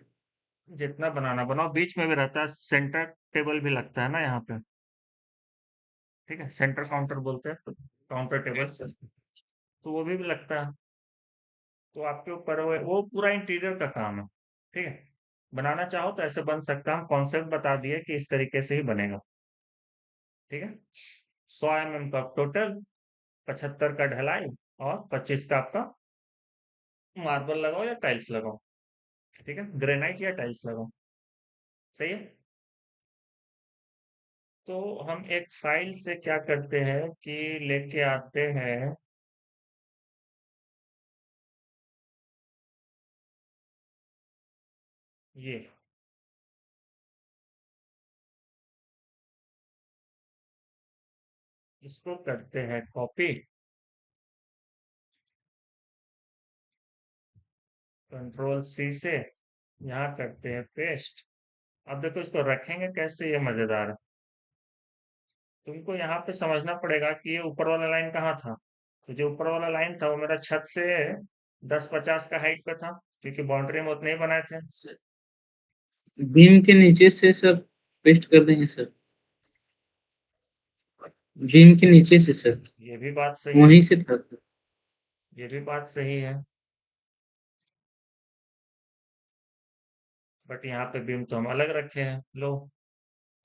जितना बनाना बनाओ, बीच में भी रहता है, सेंटर टेबल भी लगता है ना यहाँ पे। ठीक है, सेंटर काउंटर बोलते हैं, तो काउंटर टेबल, सर। तो वो भी लगता है। तो आपके ऊपर वो पूरा इंटीरियर का काम है। ठीक है, बनाना चाहो तो ऐसे बन सकता है, हम कॉन्सेप्ट बता दिए कि इस तरीके से ही बनेगा। ठीक है, 100 mm का टोटल, 75 का ढलाई, और 25 का आपका मार्बल लगाओ या टाइल्स लगाओ। ठीक है, ग्रेनाइट या टाइल्स लगाओ। सही है। तो हम एक फाइल से क्या करते हैं कि लेके आते हैं ये, इसको करते हैं कॉपी, कंट्रोल सी से यहाँ करते हैं पेस्ट। अब देखो इसको रखेंगे कैसे, ये मजेदार है। तुमको यहाँ पे समझना पड़ेगा कि ये ऊपर वाला लाइन कहाँ था। तो जो ऊपर वाला लाइन था वो मेरा छत से 10-50 का हाइट पे था, क्योंकि बाउंड्री हम उतने ही बनाए थे। बीम के नीचे से सर पेस्ट कर देंगे सर, बीम के नीचे से सर, ये भी बात सही है। वहीं से था सर। ये भी बात सही है, बट यहाँ पे बीम तो हम अलग रखे हैं। लो,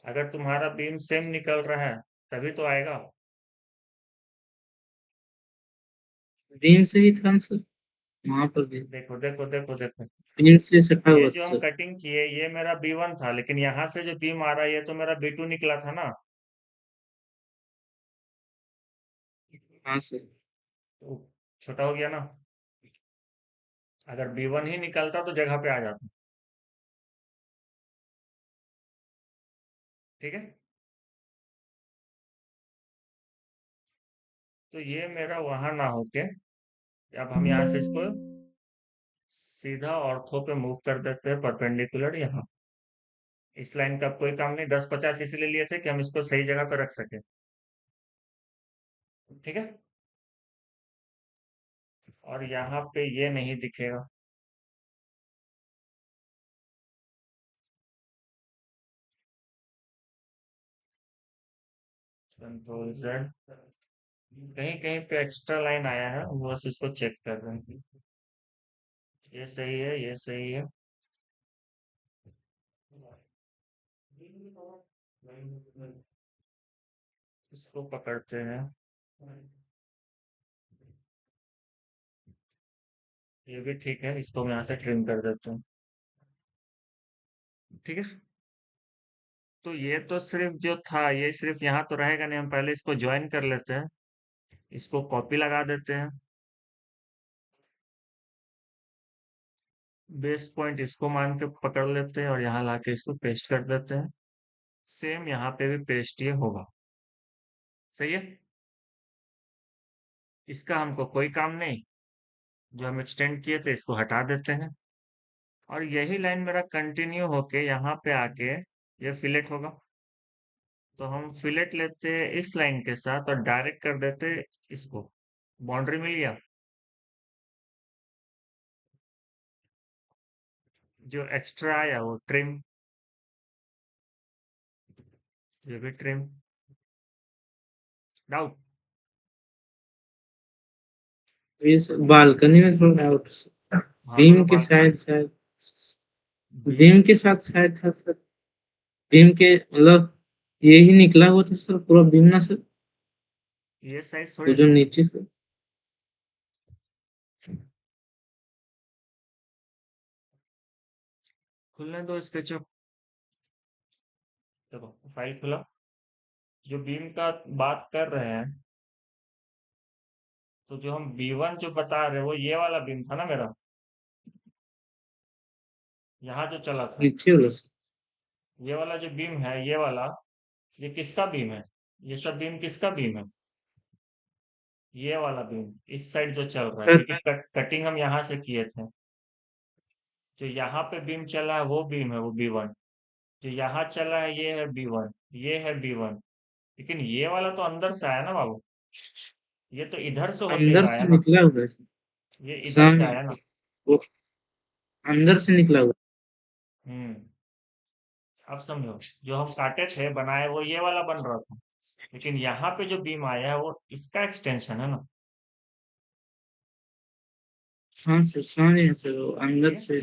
अगर तुम्हारा बीम सेम निकल रहा है तभी तो आएगा। बीम से ही था ना सर। वहां पर भी देखो देखो देखो देखो, पिन से सटा ये हुआ था जो हम सर। कटिंग किए ये मेरा B1 था, लेकिन यहाँ से जो बीम आ रहा है ये तो मेरा B2 निकला था ना। हाँ सर। तो छोटा हो गया ना। अगर B1 ही निकलता तो जगह पे आ जाता। ठीक है। तो ये मेरा वहां ना होके अब हम यहाँ से इसको सीधा ऑर्थो पे मूव कर देते हैं, परपेंडिकुलर यहाँ। इस लाइन का कोई काम नहीं, 10-50 इसलिए लिए थे कि हम इसको सही जगह पे रख सके। ठीक है। और यहाँ पे ये नहीं दिखेगा। Control Z. कहीं कहीं पे एक्स्ट्रा लाइन आया है, वो बस इसको चेक कर रहे हैं। ये सही है, ये सही है। इसको पकड़ते हैं। ये भी ठीक है, इसको हम यहाँ से ट्रिम कर देते हैं। ठीक है। तो ये तो सिर्फ जो था ये सिर्फ यहाँ तो रहेगा नहीं, हम पहले इसको ज्वाइन कर लेते हैं। इसको कॉपी लगा देते हैं। बेस पॉइंट इसको मान के पकड़ लेते हैं और यहाँ लाके इसको पेस्ट कर देते हैं। सेम यहाँ पे भी पेस्ट ये होगा। सही है। इसका हमको कोई काम नहीं। जो हम एक्सटेंड किए थे इसको हटा देते हैं। और यही लाइन मेरा कंटिन्यू होके यहाँ पे आके ये फिलेट होगा। तो हम फिलेट लेते हैं इस लाइन के साथ और डायरेक्ट कर देते इसको। बाउंड्री मिल गया। जो एक्स्ट्रा आया वो ट्रिम। ये भी ट्रिम। डाउट। तो ये सर बालकनी में थोड़ा डाउट सर। हाँ बोलो बीम के बात। शायद शायद बीम बीम। के साथ शायद था सर। बीम के मतलब ये ही निकला हुआ था सर पूरा बीम ना सर। ये साइज वो थोड़ी जो था। नीचे से खुलने दो स्केचअप। देखो फाइल खुला। जो बीम का बात कर रहे हैं, तो जो हम B1 जो बता रहे हैं वो ये वाला बीम था ना मेरा। यहाँ जो चला था। नीचे वाला सर। ये वाला जो बीम है ये वाला, ये किसका बीम है? ये सब बीम किसका बीम है? ये वाला बीम इस साइड जो चल रहा है, क्योंकि कटिंग हम यहाँ से किए थे। जो यहाँ पे बीम चला है वो बीम है, वो B1। जो यहाँ चला है ये है B1। ये है B1। लेकिन ये वाला तो अंदर से आया ना बाबू। ये तो इधर से होते अंदर हुए आया से ना। निकला हुआ है सर। ये इधर से सामने आया ना। वो अंदर से निकला हुआ हम्म। अब समझो, जो हम काटे थे बनाए वो ये वाला बन रहा था। लेकिन यहाँ पे जो बीम आया है वो इसका एक्सटेंशन है ना। है। हाँ सर समझ गए सर वो ठीक अंदर है। से।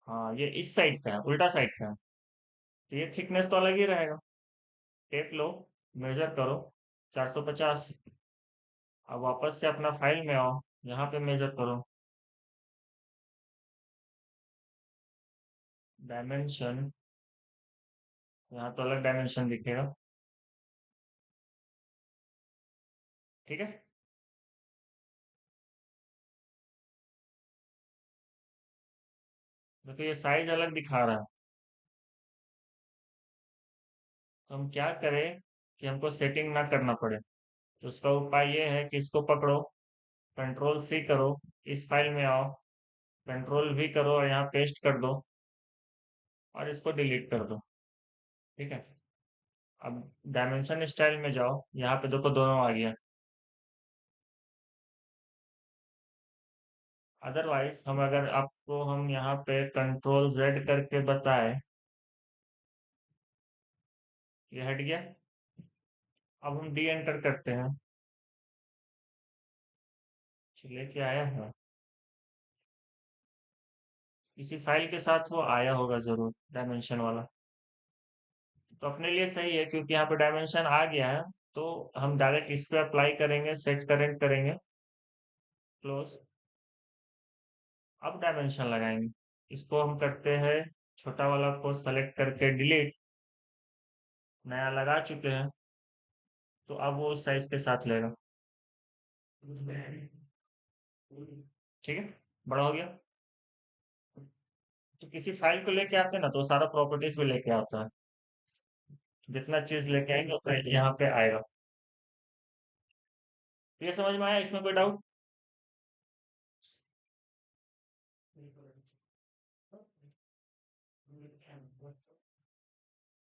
हाँ ये इस साइड का है, उल्टा साइड का है। तो ये थिकनेस तो अलग ही रहेगा। टेप लो, मेजर करो, 450। अब वापस से अपना फाइल में आओ, यहाँ पे मेजर करो। डायमेंशन। यहाँ तो अलग डायमेंशन दिखेगा। ठीक है। देखो ये साइज अलग दिखा रहा है। तो हम क्या करें कि हमको सेटिंग ना करना पड़े। तो उसका उपाय ये है कि इसको पकड़ो, कंट्रोल C करो, इस फाइल में आओ, कंट्रोल V करो और यहाँ पेस्ट कर दो और इसको डिलीट कर दो। ठीक है। अब डायमेंशन स्टाइल में जाओ, यहाँ पे देखो दोनों आ गया। अदरवाइज हम अगर आपको हम यहाँ पे कंट्रोल Z करके बताए, ये हट गया। अब हम डी एंटर करते हैं। लेके आया है। इसी फाइल के साथ वो आया होगा जरूर, डायमेंशन वाला। तो अपने लिए सही है क्योंकि यहाँ पे डायमेंशन आ गया है। तो हम डायरेक्ट इस पे अप्लाई करेंगे, सेट करेंट करेंगे। क्लोज। अब डायमेंशन लगाएंगे। इसको हम करते हैं, छोटा वाला को सेलेक्ट करके डिलीट, नया लगा चुके हैं। तो अब वो उस साइज के साथ लेगा। ठीक है, बड़ा हो गया। तो किसी फाइल को लेके आते हैं ना, तो सारा प्रॉपर्टीज भी लेके आता है। जितना चीज लेके आएंगे उतना यहाँ पे आएगा। ये समझ में आया? इसमें कोई डाउट?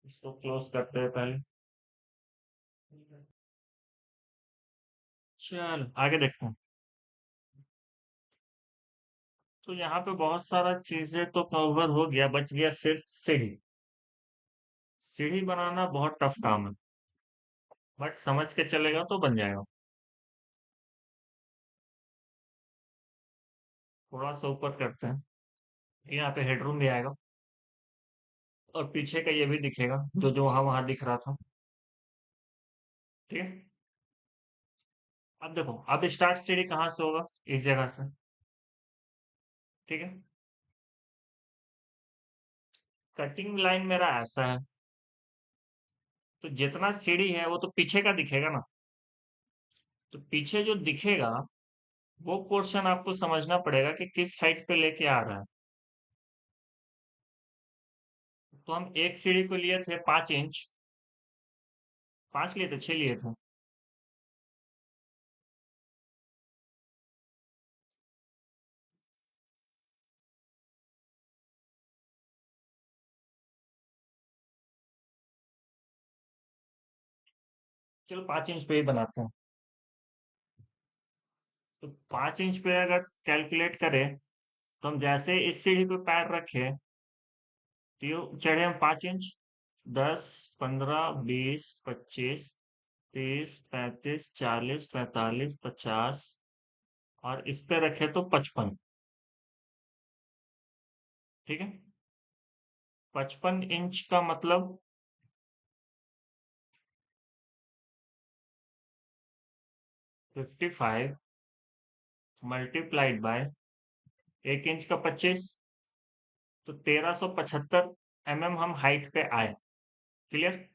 इसको क्लोज करते हैं पहले। चल आगे देखते हैं। तो यहाँ पे बहुत सारा चीजें तो कवर हो गया, बच गया सिर्फ सीढ़ी। सीढ़ी बनाना बहुत टफ काम है, बट समझ के चलेगा तो बन जाएगा। थोड़ा सा ऊपर करते हैं। यहाँ पे हेडरूम भी आएगा, और पीछे का ये भी दिखेगा, जो जो वहां वहां दिख रहा था। ठीक है। अब देखो, अब स्टार्ट सीढ़ी कहाँ से होगा? इस जगह से। ठीक है। कटिंग लाइन मेरा ऐसा है, तो जितना सीढ़ी है वो तो पीछे का दिखेगा ना। तो पीछे जो दिखेगा, वो पोर्शन आपको समझना पड़ेगा कि किस हाइट पे लेके आ रहा है। तो हम एक सीढ़ी को लिए थे 5 इंच। 5 लिए थे, 6 लिए थे। चलो 5 इंच पे ही बनाते हैं। तो 5 इंच पे अगर कैलकुलेट करें, तो हम जैसे इस सीढ़ी पे पैर रखे, तो ये चढ़े हम 5 इंच। 10, 15, 20, 25, 30, 35, 40, 45, 50, और इस पे रखे तो 55। ठीक है। 55 इंच का मतलब 55 मल्टीप्लाइड बाय 1 इंच का 25, तो 1375 हम हाइट पे आए। क्लियर?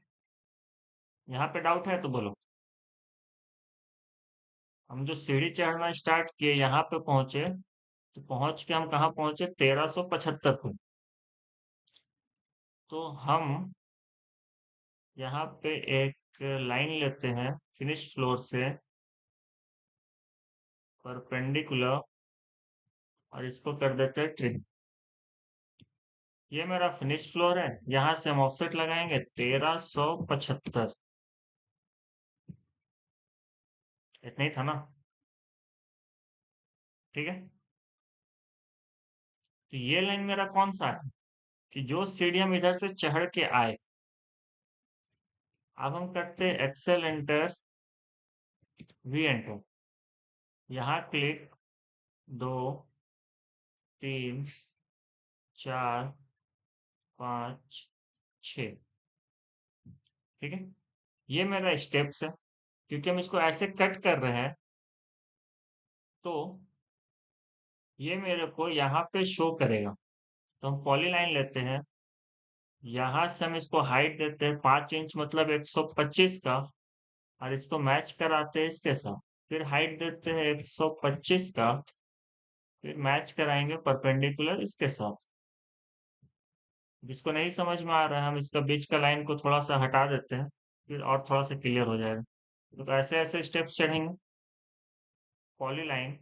यहाँ पे डाउट है तो बोलो। हम जो सीढ़ी चढ़ना स्टार्ट किए, यहाँ पे पहुंचे, तो पहुंच के हम कहाँ पहुंचे? 1375 पे। तो हम यहाँ पे एक लाइन लेते हैं फिनिश फ्लोर से परपेंडिकुलर, और इसको कर देते हैं ट्रिम। ये मेरा फिनिश फ्लोर है, यहाँ से हम ऑफसेट लगाएंगे 1375। इतना ही था ना? ठीक है। तो ये लाइन मेरा कौन सा है? कि जो सीढ़ी हम इधर से चढ़ के आए। अब हम करते हैं एक्सेल एंटर, वी एंटर, यहाँ क्लिक, 2, 3, 4, 5, 6। ठीक है। ये मेरा स्टेप्स है। क्योंकि हम इसको ऐसे कट कर रहे हैं, तो ये मेरे को यहाँ पे शो करेगा। तो हम पॉलीलाइन लेते हैं, यहाँ से हम इसको हाइट देते हैं 5 इंच, मतलब 125 का, और इसको मैच कराते हैं इसके साथ। फिर हाइट देते हैं 125 का, फिर मैच कराएंगे परपेंडिकुलर इसके साथ। जिसको नहीं समझ में आ रहा है, हम इसका बीच का लाइन को थोड़ा सा हटा देते हैं, फिर और थोड़ा सा क्लियर हो जाएगा। तो ऐसे ऐसे स्टेप्स चढ़ेंगे। पॉलीलाइन,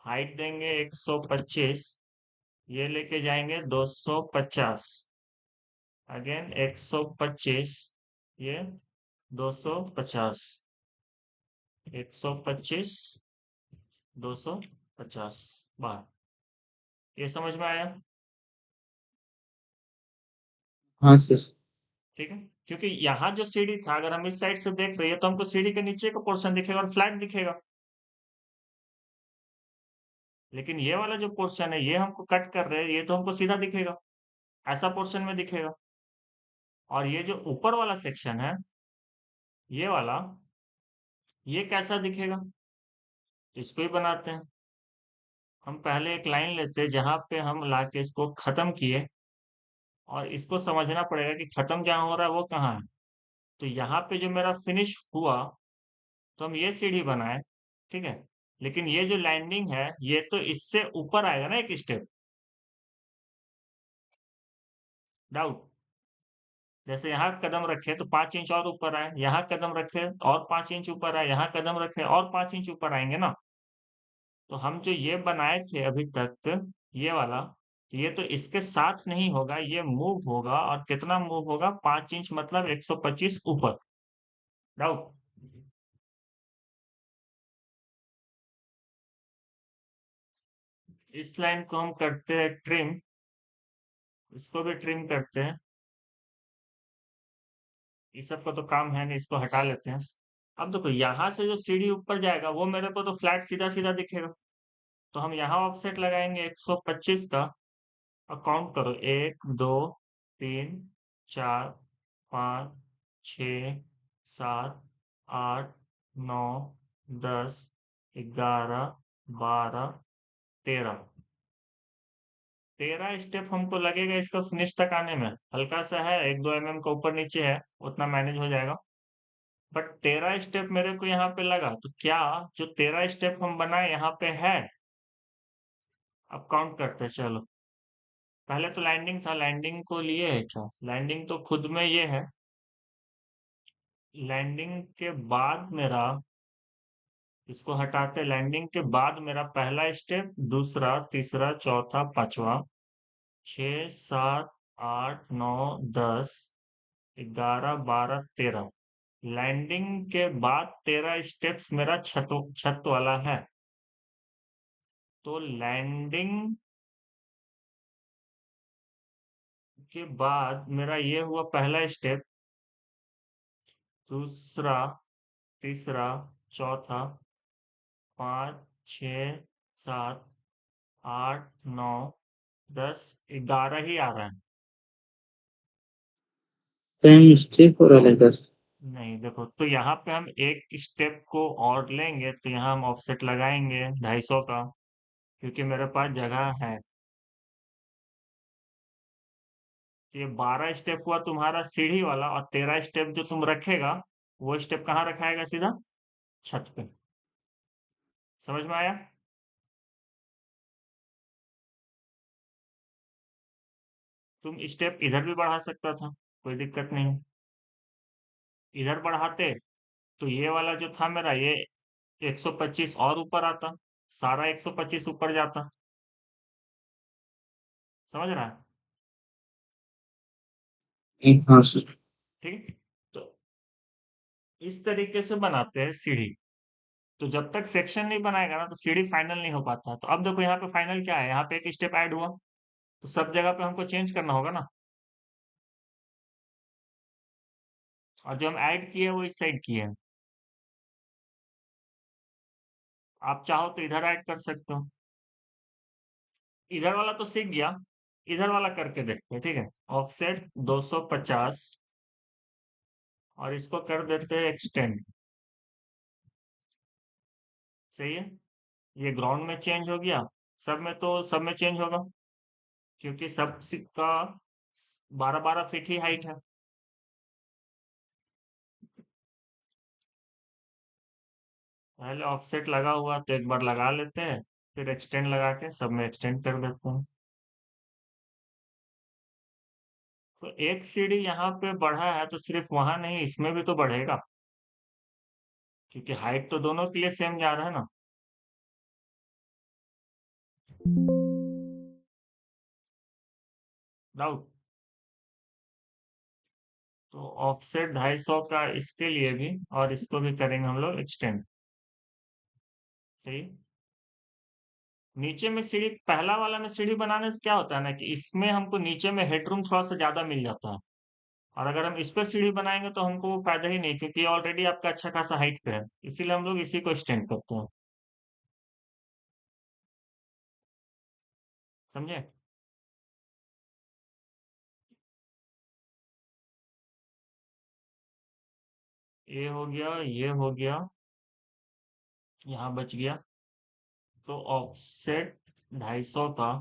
हाइट देंगे 125, ये लेके जाएंगे 250, अगेन 125, ये 250, 125, 250 बार। ये समझ में आया? हाँ सर। ठीक है। क्योंकि यहाँ जो सीढ़ी था, अगर हम इस साइड से देख रहे हैं, तो हमको सीढ़ी के नीचे का पोर्शन दिखेगा और फ्लैट दिखेगा। लेकिन ये वाला जो पोर्शन है, ये हमको कट कर रहे हैं, ये तो हमको सीधा दिखेगा, ऐसा पोर्शन में दिखेगा। और ये जो ऊपर वाला सेक्शन है, ये वाला, ये कैसा दिखेगा? तो इसको ही बनाते हैं। हम पहले एक लाइन लेते हैं जहां पे हम लाके इसको खत्म किए, और इसको समझना पड़ेगा कि खत्म जहाँ हो रहा है वो कहाँ है। तो यहाँ पे जो मेरा फिनिश हुआ, तो हम ये सीढ़ी बनाए, ठीक है। लेकिन ये जो लैंडिंग है ये तो इससे ऊपर आएगा ना एक स्टेप। डाउट? जैसे यहाँ कदम रखे तो 5 इंच और ऊपर आए, यहाँ कदम रखे और 5 इंच ऊपर आए, यहाँ कदम रखे और 5 इंच ऊपर आएंगे ना। तो हम जो ये बनाए थे अभी तक, ये वाला, ये तो इसके साथ नहीं होगा, ये मूव होगा। और कितना मूव होगा? 5 इंच, मतलब 125 ऊपर। डाउट? इस लाइन को हम करते हैं ट्रिम, इसको भी ट्रिम करते हैं। इस सब का तो काम है नहीं, इसको हटा लेते हैं। अब देखो यहाँ से जो सीढ़ी ऊपर जाएगा वो मेरे को तो फ्लैट सीधा सीधा दिखेगा। तो हम यहाँ ऑफसेट लगाएंगे 125 का। और काउंट करो, 1 2 3 4 5 6 7 8 9 10 11 12 13। 13 स्टेप हमको लगेगा इसका फिनिश तक आने में। हल्का सा है, 1-2 mm का ऊपर नीचे है, उतना मैनेज हो जाएगा। बट 13 स्टेप मेरे को यहाँ पे लगा, तो क्या जो 13 स्टेप हम बनाए यहाँ पे है? अब काउंट करते हैं, चलो। पहले तो लैंडिंग था, लैंडिंग को लिए है क्या? लैंडिंग तो खुद में ये है। लैंडिंग के बाद मेरा, इसको हटाते, लैंडिंग के बाद मेरा पहला स्टेप, दूसरा, तीसरा, चौथा, पांचवा, 6 7 8 9 10 11 12 13। लैंडिंग के बाद 13 स्टेप्स मेरा छत छत वाला है। तो लैंडिंग के बाद मेरा ये हुआ पहला स्टेप, दूसरा, तीसरा, चौथा, 5 6 7 8 9 10 11 ही आ रहा है। टाइम मिस्टेक हो रहा है सर। नहीं, देखो, तो यहाँ पे हम एक स्टेप को और लेंगे, तो यहाँ हम ऑफसेट लगाएंगे 250 का, क्योंकि मेरे पास जगह है। ये 12 स्टेप हुआ तुम्हारा सीढ़ी वाला, और 13 स्टेप जो तुम रखेगा, वो स्टेप कहाँ रखाएगा? सीधा छत पे। समझ में आया? तुम स्टेप इधर भी बढ़ा सकता था, कोई दिक्कत नहीं। इधर बढ़ाते तो ये वाला जो था मेरा, ये 125 और ऊपर आता, सारा 125 ऊपर जाता। समझ रहा है? हाँ सर। ठीक है। तो इस तरीके से बनाते हैं सीढ़ी। तो जब तक सेक्शन नहीं बनाएगा ना, तो सीढ़ी फाइनल नहीं हो पाता। तो अब देखो यहाँ पे फाइनल क्या है, यहाँ पे एक स्टेप ऐड हुआ, तो सब जगह पे हमको चेंज करना होगा ना। और जो हम ऐड किए हैं वो इस साइड किए हैं। आप चाहो तो इधर ऐड कर सकते हो। इधर वाला तो सीख गया, इधर वाला करके देखते हैं, ठीक है। ऑफसेट 250, और इसको कर देते हैं एक्सटेंड। सही है। ये ग्राउंड में चेंज हो गया, सब में तो सब में चेंज होगा, क्योंकि सब का 12-12 फीट ही हाइट है। पहले ऑफसेट लगा हुआ तो एक बार लगा लेते हैं, फिर एक्सटेंड लगा के सब में एक्सटेंड कर देते हैं। तो एक सीढ़ी यहाँ पे बढ़ा है, तो सिर्फ वहां नहीं, इसमें भी तो बढ़ेगा, क्योंकि हाइट तो दोनों के लिए सेम जा रहा है ना। डाउट? तो ऑफसेट 250 का इसके लिए भी, और इसको भी करेंगे हम लोग एक्सटेंड। सही। नीचे में सीढ़ी, पहला वाला में सीढ़ी बनाने से क्या होता है ना, कि इसमें हमको नीचे में हेडरूम थोड़ा सा ज्यादा मिल जाता है। और अगर हम इस पे सीढ़ी बनाएंगे तो हमको वो फायदा ही नहीं, क्योंकि ऑलरेडी आपका अच्छा खासा हाइट पे है, इसीलिए हम लोग इसी को एक्सटेंड करते हैं। समझे? ये हो गया, ये हो गया, यहाँ बच गया। तो ऑफसेट 250 का,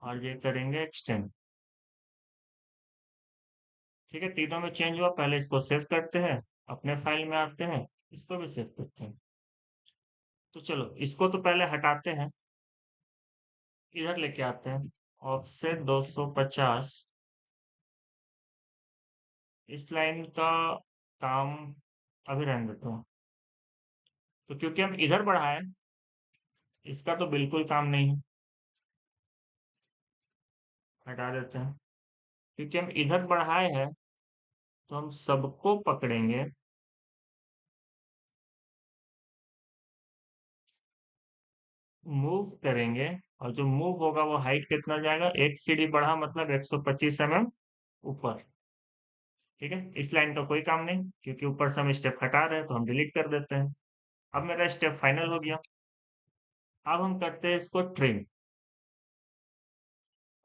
और ये करेंगे एक्सटेंड। ठीक है, तीनों में चेंज हुआ। पहले इसको सेव करते हैं, अपने फाइल में आते हैं, इसको भी सेव करते हैं। तो चलो इसको तो पहले हटाते हैं, इधर लेके आते हैं। ऑफसेट 250, इस लाइन का काम अभी रहने देते हैं। तो क्योंकि हम इधर बढ़ाए, इसका तो बिल्कुल काम नहीं है, हटा देते हैं। क्योंकि हम इधर बढ़ाए हैं, तो हम सबको पकड़ेंगे, मूव करेंगे, और जो मूव होगा वो हाइट कितना जाएगा, एक सीढ़ी बढ़ा मतलब 125 mm ऊपर। ठीक है, इस लाइन का कोई काम नहीं, क्योंकि ऊपर से हम स्टेप हटा रहे हैं, तो हम डिलीट कर देते हैं। अब मेरा स्टेप फाइनल हो गया। अब हम करते हैं इसको ट्रिम।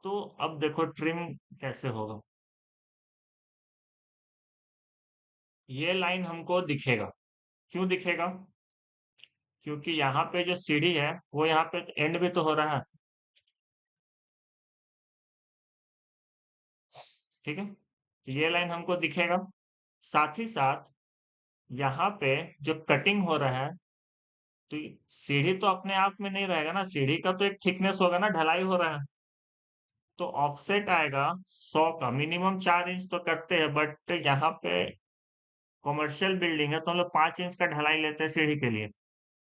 तो अब देखो ट्रिम कैसे होगा। ये लाइन हमको दिखेगा। क्यों दिखेगा? क्योंकि यहाँ पे जो सीढ़ी है वो यहाँ पे एंड भी तो हो रहा है। ठीक है, तो ये लाइन हमको दिखेगा। साथ ही साथ यहाँ पे जो कटिंग हो रहा है, तो सीढ़ी तो अपने आप में नहीं रहेगा ना, सीढ़ी का तो एक थिकनेस होगा ना, ढलाई हो रहा है। तो ऑफसेट आएगा 100 का। मिनिमम 4 इंच तो करते हैं, बट यहाँ पे कॉमर्शियल बिल्डिंग है, तो हम लोग 5 इंच का ढलाई लेते हैं सीढ़ी के लिए।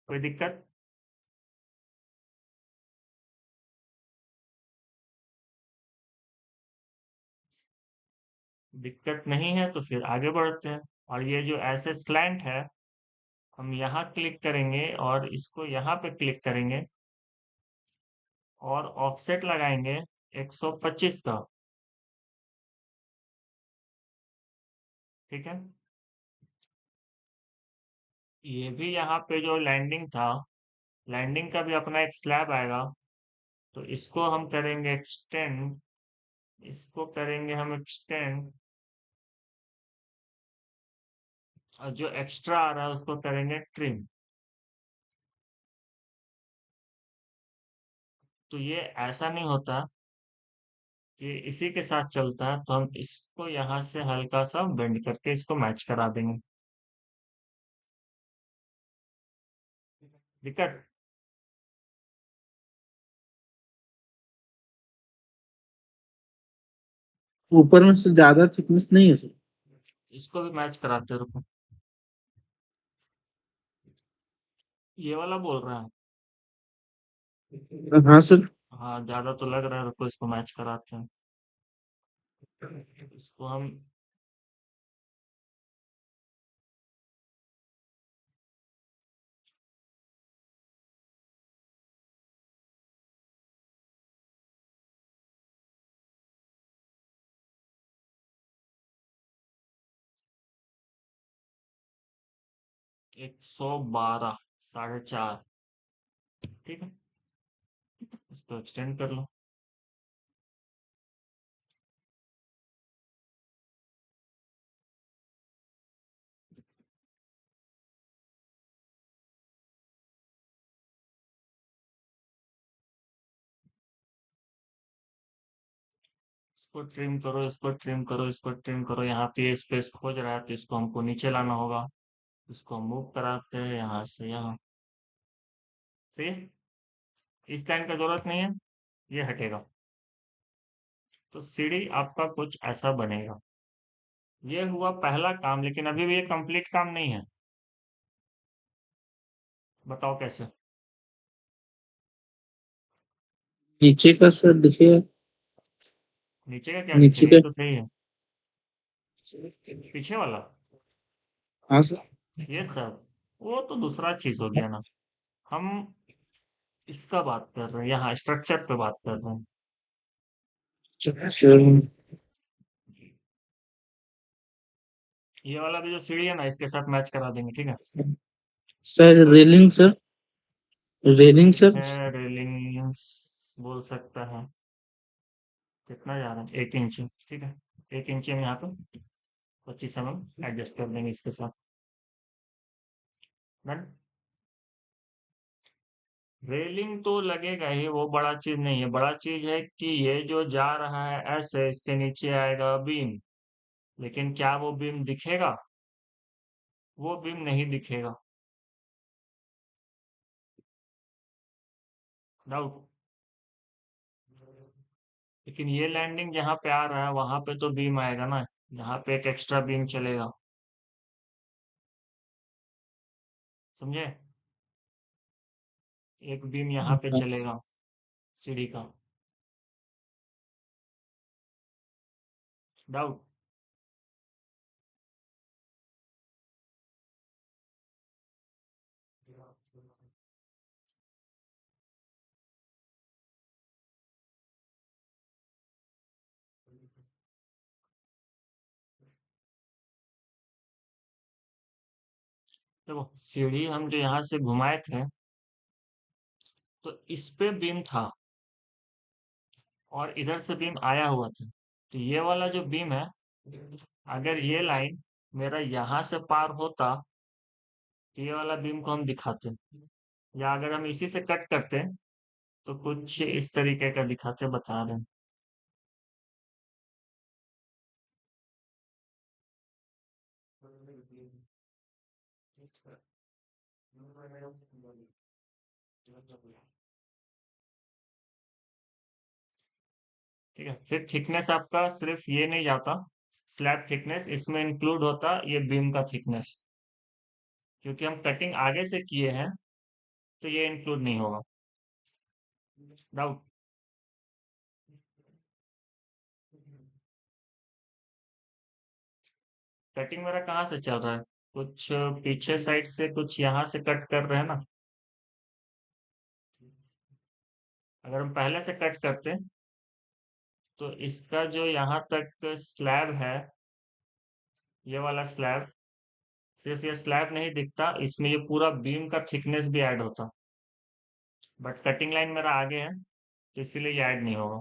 कोई दिक्कत? दिक्कत नहीं है तो फिर आगे बढ़ते हैं। और ये जो ऐसे स्लैंट है, हम यहाँ क्लिक करेंगे और इसको यहाँ पे क्लिक करेंगे, और ऑफसेट लगाएंगे 125 का। ठीक है, ये भी यहाँ पे जो लैंडिंग था, लैंडिंग का भी अपना एक स्लैब आएगा, तो इसको हम करेंगे एक्सटेंड, इसको करेंगे हम एक्सटेंड, और जो एक्स्ट्रा आ रहा है उसको करेंगे ट्रिम। तो ये ऐसा नहीं होता कि इसी के साथ चलता है, तो हम इसको यहाँ से हल्का सा बेंड करके इसको मैच करा देंगे। दिक्कत? ऊपर में से ज्यादा थिकनेस नहीं है सर। इसको भी मैच कराते हैं, रुको। ये वाला बोल रहा है? हाँ सर। हाँ, ज्यादा तो लग रहा है, रुको इसको मैच कराते हैं। इसको हम एक 112, 4.5। ठीक है, इसको एक्सटेंड कर लो। इसको ट्रिम करो, इसको ट्रिम करो, इसको ट्रिम करो। यहाँ पे ये स्पेस खोज रहा है, तो इसको हमको नीचे लाना होगा। इसको मूव कराते हैं यहाँ से यहाँ। सही है, इस लाइन का जरूरत नहीं है, ये हटेगा। तो सीढ़ी आपका कुछ ऐसा बनेगा। ये हुआ पहला काम, लेकिन अभी भी ये कंप्लीट काम नहीं है। बताओ कैसे? नीचे का सर देखिए। नीचे का क्या दिखे? नीचे का। नीचे तो सही है। पीछे वाला? हाँ सर। ये सब वो तो दूसरा चीज हो गया ना। हम इसका बात कर रहे हैं, यहाँ स्ट्रक्चर पे बात कर रहे हैं। सर। ये वाला भी जो सीढ़ी है ना, इसके साथ मैच करा देंगे। ठीक है, सर इसको रेलिंग सर। रेलिंग ठीक सर। है, रेलिंग्स बोल सकता है। कितना जा रहा है? 1 इंच। ठीक है, 1 इंच हम यहाँ पे 25 mm एडजस्ट कर देंगे इसके साथ। डन। रेलिंग तो लगेगा ही, वो बड़ा चीज नहीं है। बड़ा चीज है कि ये जो जा रहा है ऐसे, इसके नीचे आएगा बीम, लेकिन क्या वो बीम दिखेगा? वो बीम नहीं दिखेगा। डाउट। लेकिन ये लैंडिंग जहाँ पे आ रहा है वहां पे तो बीम आएगा ना, यहाँ पे एक एक्स्ट्रा बीम चलेगा। समझे? एक बीम यहाँ पे अच्छा, चलेगा, सीढ़ी का। डाउट। देखो, सीढ़ी हम जो यहाँ से घुमाए थे, तो इस पे बीम था और इधर से बीम आया हुआ था। तो ये वाला जो बीम है, अगर ये लाइन मेरा यहाँ से पार होता, तो ये वाला बीम को हम दिखाते, या अगर हम इसी से कट करते तो कुछ इस तरीके का दिखाते, बता रहे हैं। ठीक है, फिर थिकनेस आपका सिर्फ ये नहीं जाता, स्लैब थिकनेस इसमें इंक्लूड होता ये बीम का थिकनेस, क्योंकि हम कटिंग आगे से किए हैं, तो ये इंक्लूड नहीं होगा। डाउट। कटिंग मेरा कहाँ से चल रहा है? कुछ पीछे साइड से, कुछ यहाँ से कट कर रहे हैं ना। अगर हम पहले से कट करते तो इसका जो यहाँ तक स्लैब है, ये वाला स्लैब, सिर्फ ये स्लैब नहीं दिखता, इसमें ये पूरा बीम का थिकनेस भी ऐड होता। बट कटिंग लाइन मेरा आगे है, तो इसीलिए ये ऐड नहीं होगा।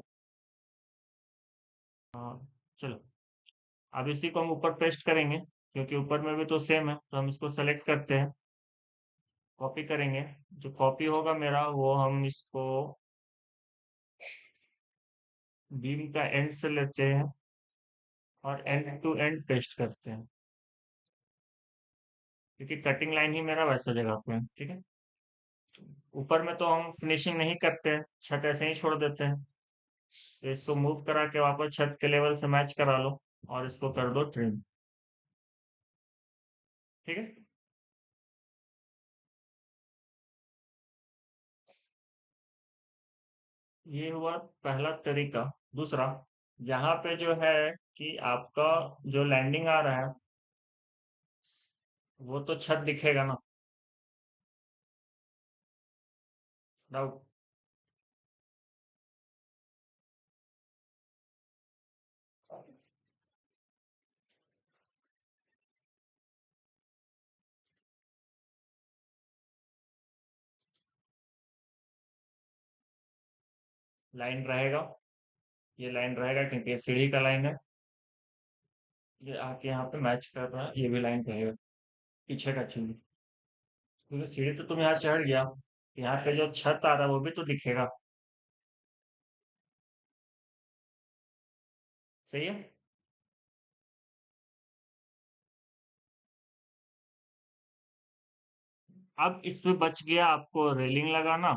हाँ, चलो। अब इसी को हम ऊपर पेस्ट करेंगे, क्योंकि ऊपर में भी तो सेम है, तो हम इसको सेलेक्ट करते हैं, कॉपी करेंगे। जो कॉपी होगा मेरा, वो हम इसको बीम का एंड से लेते हैं और एंड टू एंड पेस्ट करते हैं, क्योंकि कटिंग लाइन ही मेरा वैसा जगह पे है। ठीक है। ऊपर में तो हम फिनिशिंग नहीं करते हैं, छत ऐसे ही छोड़ देते हैं। तो इसको मूव करा के वापस छत के लेवल से मैच करा लो और इसको कर दो ट्रिम। ठीक है। ये हुआ पहला तरीका। दूसरा, यहाँ पे जो है कि आपका जो लैंडिंग आ रहा है, वो तो छत दिखेगा ना। डाउट। लाइन रहेगा, ये लाइन रहेगा, क्योंकि ये सीढ़ी का लाइन है। ये आके यहाँ पे मैच कर रहा है, ये भी लाइन रहेगा, पीछे का चिन्ह। क्योंकि सीढ़ी तो तुम यहाँ चढ़ गया, यहाँ पे जो छत आ रहा है वो भी तो दिखेगा। सही है। अब इसमें बच गया आपको रेलिंग लगाना।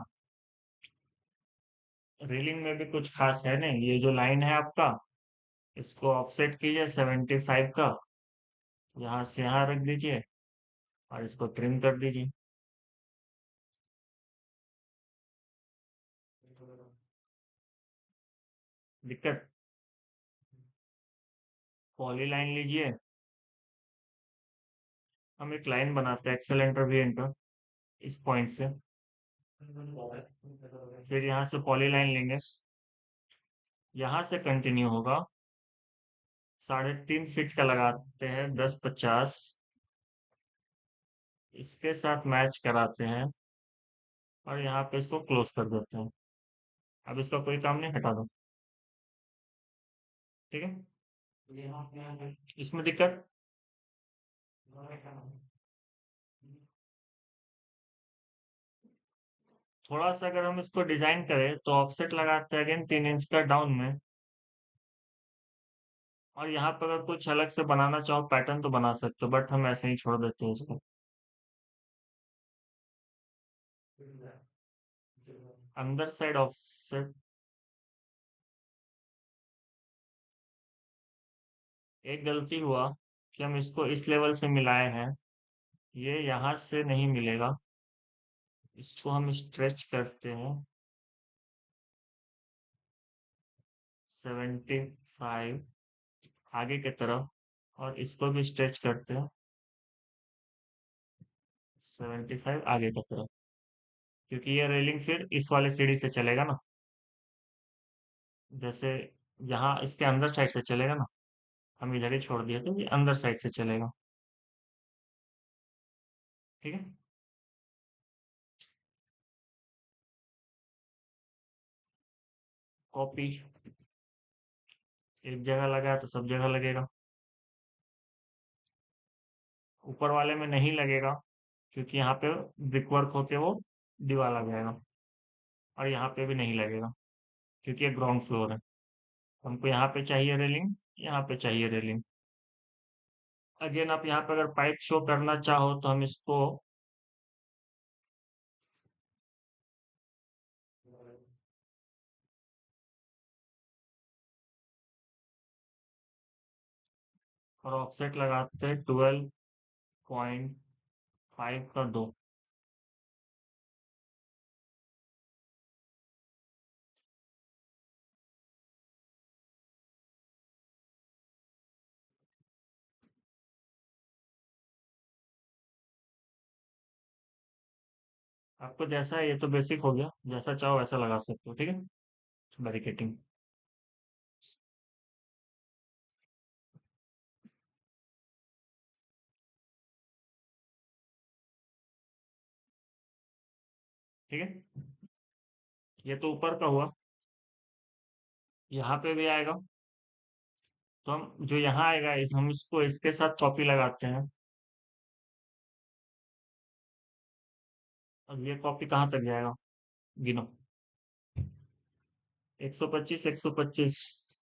रेलिंग में भी कुछ खास है नहीं, ये जो लाइन है आपका, इसको ऑफसेट कीजिए 75 का, यहाँ से यहाँ रख दीजिए और इसको ट्रिम कर दीजिए। दिक्कत? पॉली लाइन लीजिए, हम एक लाइन बनाते हैं एक्सेल इंटरवीएंट का, इस पॉइंट से, फिर यहाँ से पॉली लाइन लेंगे, यहाँ से कंटिन्यू होगा, 3.5 फीट का लगाते हैं, 10-50, इसके साथ मैच कराते हैं और यहाँ पे इसको क्लोज कर देते हैं। अब इसका कोई काम नहीं, हटा दो। ठीक है। इसमें दिक्कत? थोड़ा सा अगर हम इसको डिजाइन करें तो ऑफसेट लगाते हैं अगेन 3 इंच का डाउन में। और यहाँ पर अगर कुछ अलग से बनाना चाहो पैटर्न तो बना सकते हो, बट हम ऐसे ही छोड़ देते हैं इसको। अंदर साइड ऑफसेट। एक गलती हुआ कि हम इसको इस लेवल से मिलाए हैं, ये यहाँ से नहीं मिलेगा। इसको हम स्ट्रेच करते हैं 75 आगे की तरफ, और इसको भी स्ट्रेच करते हैं 75 आगे की तरफ, क्योंकि ये रेलिंग फिर इस वाले सीढ़ी से चलेगा ना। जैसे यहाँ इसके अंदर साइड से चलेगा ना, हम इधर ही छोड़ दिए तो ये अंदर साइड से चलेगा। ठीक है। कॉपी एक जगह लगा है तो सब जगह लगेगा। ऊपर वाले में नहीं लगेगा क्योंकि यहाँ पे ब्रिक वर्क होके वो दीवार लग जाएगा। और यहाँ पे भी नहीं लगेगा क्योंकि ये ग्राउंड फ्लोर है। हमको यहाँ पे चाहिए रेलिंग, यहाँ पे चाहिए रेलिंग। अगेन आप यहाँ पे अगर पाइप शो करना चाहो तो हम इसको और ऑफसेट लगाते हैं 12.5 का 2। आपको जैसा है, ये तो बेसिक हो गया, जैसा चाहो वैसा लगा सकते हो। ठीक है। बैरिकेटिंग। ठीक है। ये तो ऊपर का हुआ। यहाँ पे भी आएगा तो हम जो यहाँ आएगा हम इसको इसके साथ कॉपी लगाते हैं। अब ये कॉपी कहाँ तक जाएगा, गिनो। 125, 125,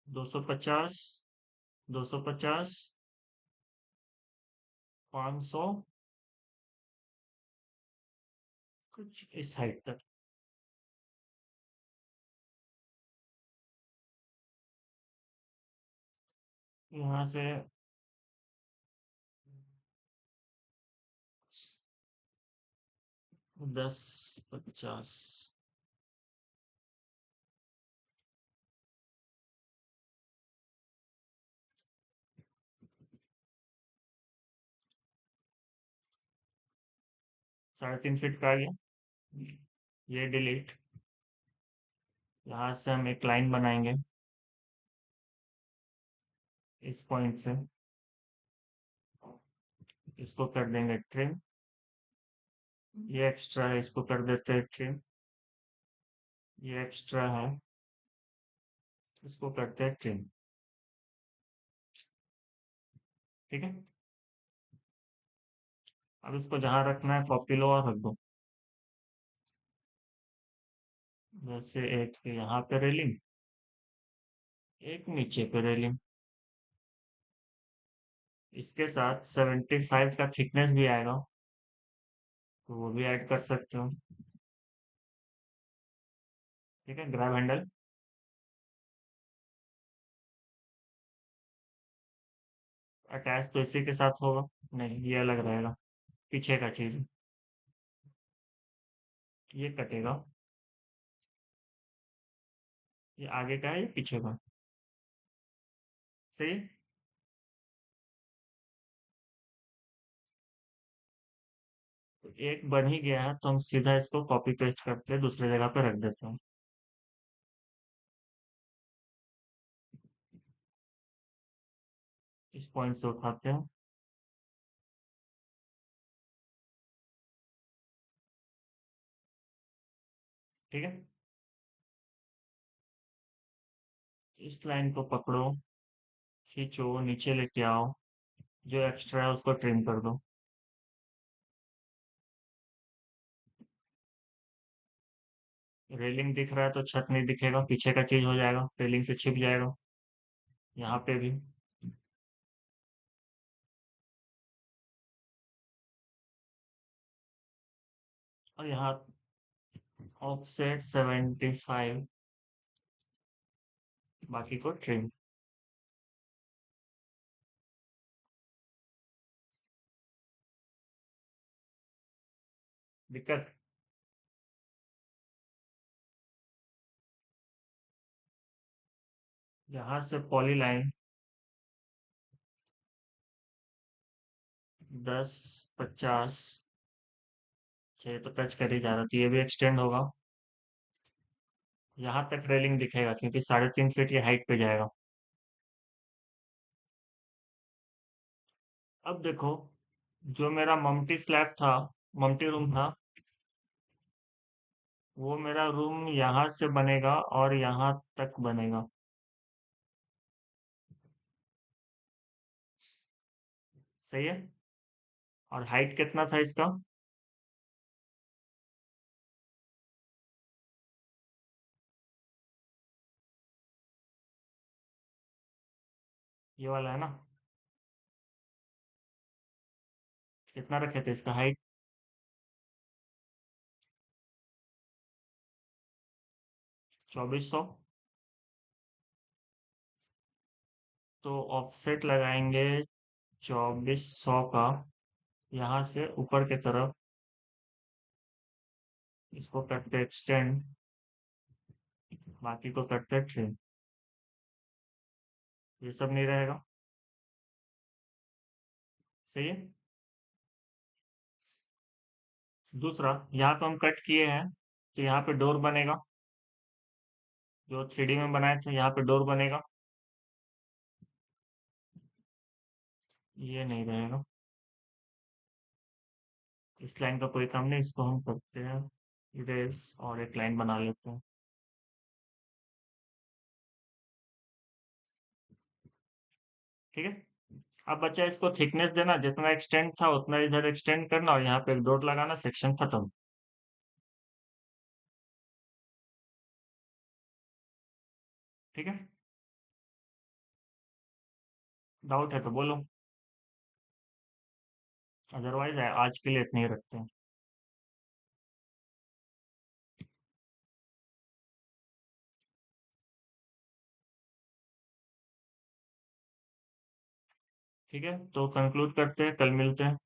250, 250, 500, कुछ इस हाइट तक। यहाँ से 10, 50, 3.5 फीट का आ गया। ये डिलीट। यहाँ से हम एक लाइन बनाएंगे इस पॉइंट से, इसको कर देंगे ट्रिम। ये एक्स्ट्रा है, इसको कर देते हैं ट्रिम। ये एक्स्ट्रा है, इसको करते हैं ट्रिम। ठीक है। अब इसको जहां रखना है कॉपी लो और रख दो। जैसे एक यहाँ पे रेलिंग, एक नीचे पे रेलिंग। इसके साथ 75 का थिकनेस भी आएगा, तो वो भी ऐड कर सकते हो। ठीक है। Grab handle. अटैच तो इसी के साथ होगा, नहीं ये अलग रहेगा, पीछे का चीज। ये कटेगा। ये आगे का है, ये पीछे का। सही है? तो एक बन ही गया है तो हम सीधा इसको कॉपी पेस्ट करके दूसरी जगह पे रख देते हैं। इस पॉइंट से उठाते हैं। ठीक है। इस लाइन को पकड़ो, खींचो, नीचे लेके आओ, जो एक्स्ट्रा है उसको ट्रिम कर दो। रेलिंग दिख रहा है तो छत नहीं दिखेगा, पीछे का चीज हो जाएगा, रेलिंग से छिप जाएगा। यहाँ पे भी। और यहाँ ऑफसेट 75, बाकी को ट्रिम। दिक्कत। यहाँ से पॉली लाइन 10, 50, चाहिए तो टच कर ही जा रहा, तो ये भी एक्सटेंड होगा। यहाँ तक रेलिंग दिखेगा क्योंकि 3.5 फीट की हाइट पे जाएगा। अब देखो, जो मेरा मम्टी स्लैब था, मम्टी रूम था, वो मेरा रूम यहाँ से बनेगा और यहाँ तक बनेगा। सही है। और हाइट कितना था इसका? ये वाला है ना? कितना रखे थे इसका हाइट? 2400। तो ऑफसेट लगाएंगे 2400 का, यहाँ से ऊपर की तरफ। इसको करते एक्सटेंड, बाकी को करते ट्रिम। ये सब नहीं रहेगा। सही है। दूसरा, यहाँ तो हम कट किए हैं, तो यहाँ पे डोर बनेगा। जो 3D में बनाए थे, यहाँ पे डोर बनेगा। ये नहीं रहेगा। इस लाइन का कोई काम नहीं, इसको हम करते हैं इरेज और एक लाइन बना लेते हैं। ठीक है। अब बच्चा इसको थिकनेस देना, जितना एक्सटेंड था उतना इधर एक्सटेंड करना, और यहाँ पे एक डॉट लगाना, सेक्शन खत्म। ठीक है। डाउट है तो बोलो, अदरवाइज आज के लिए इतने ही रखते हैं। ठीक है, तो कंक्लूड करते हैं, कल मिलते हैं।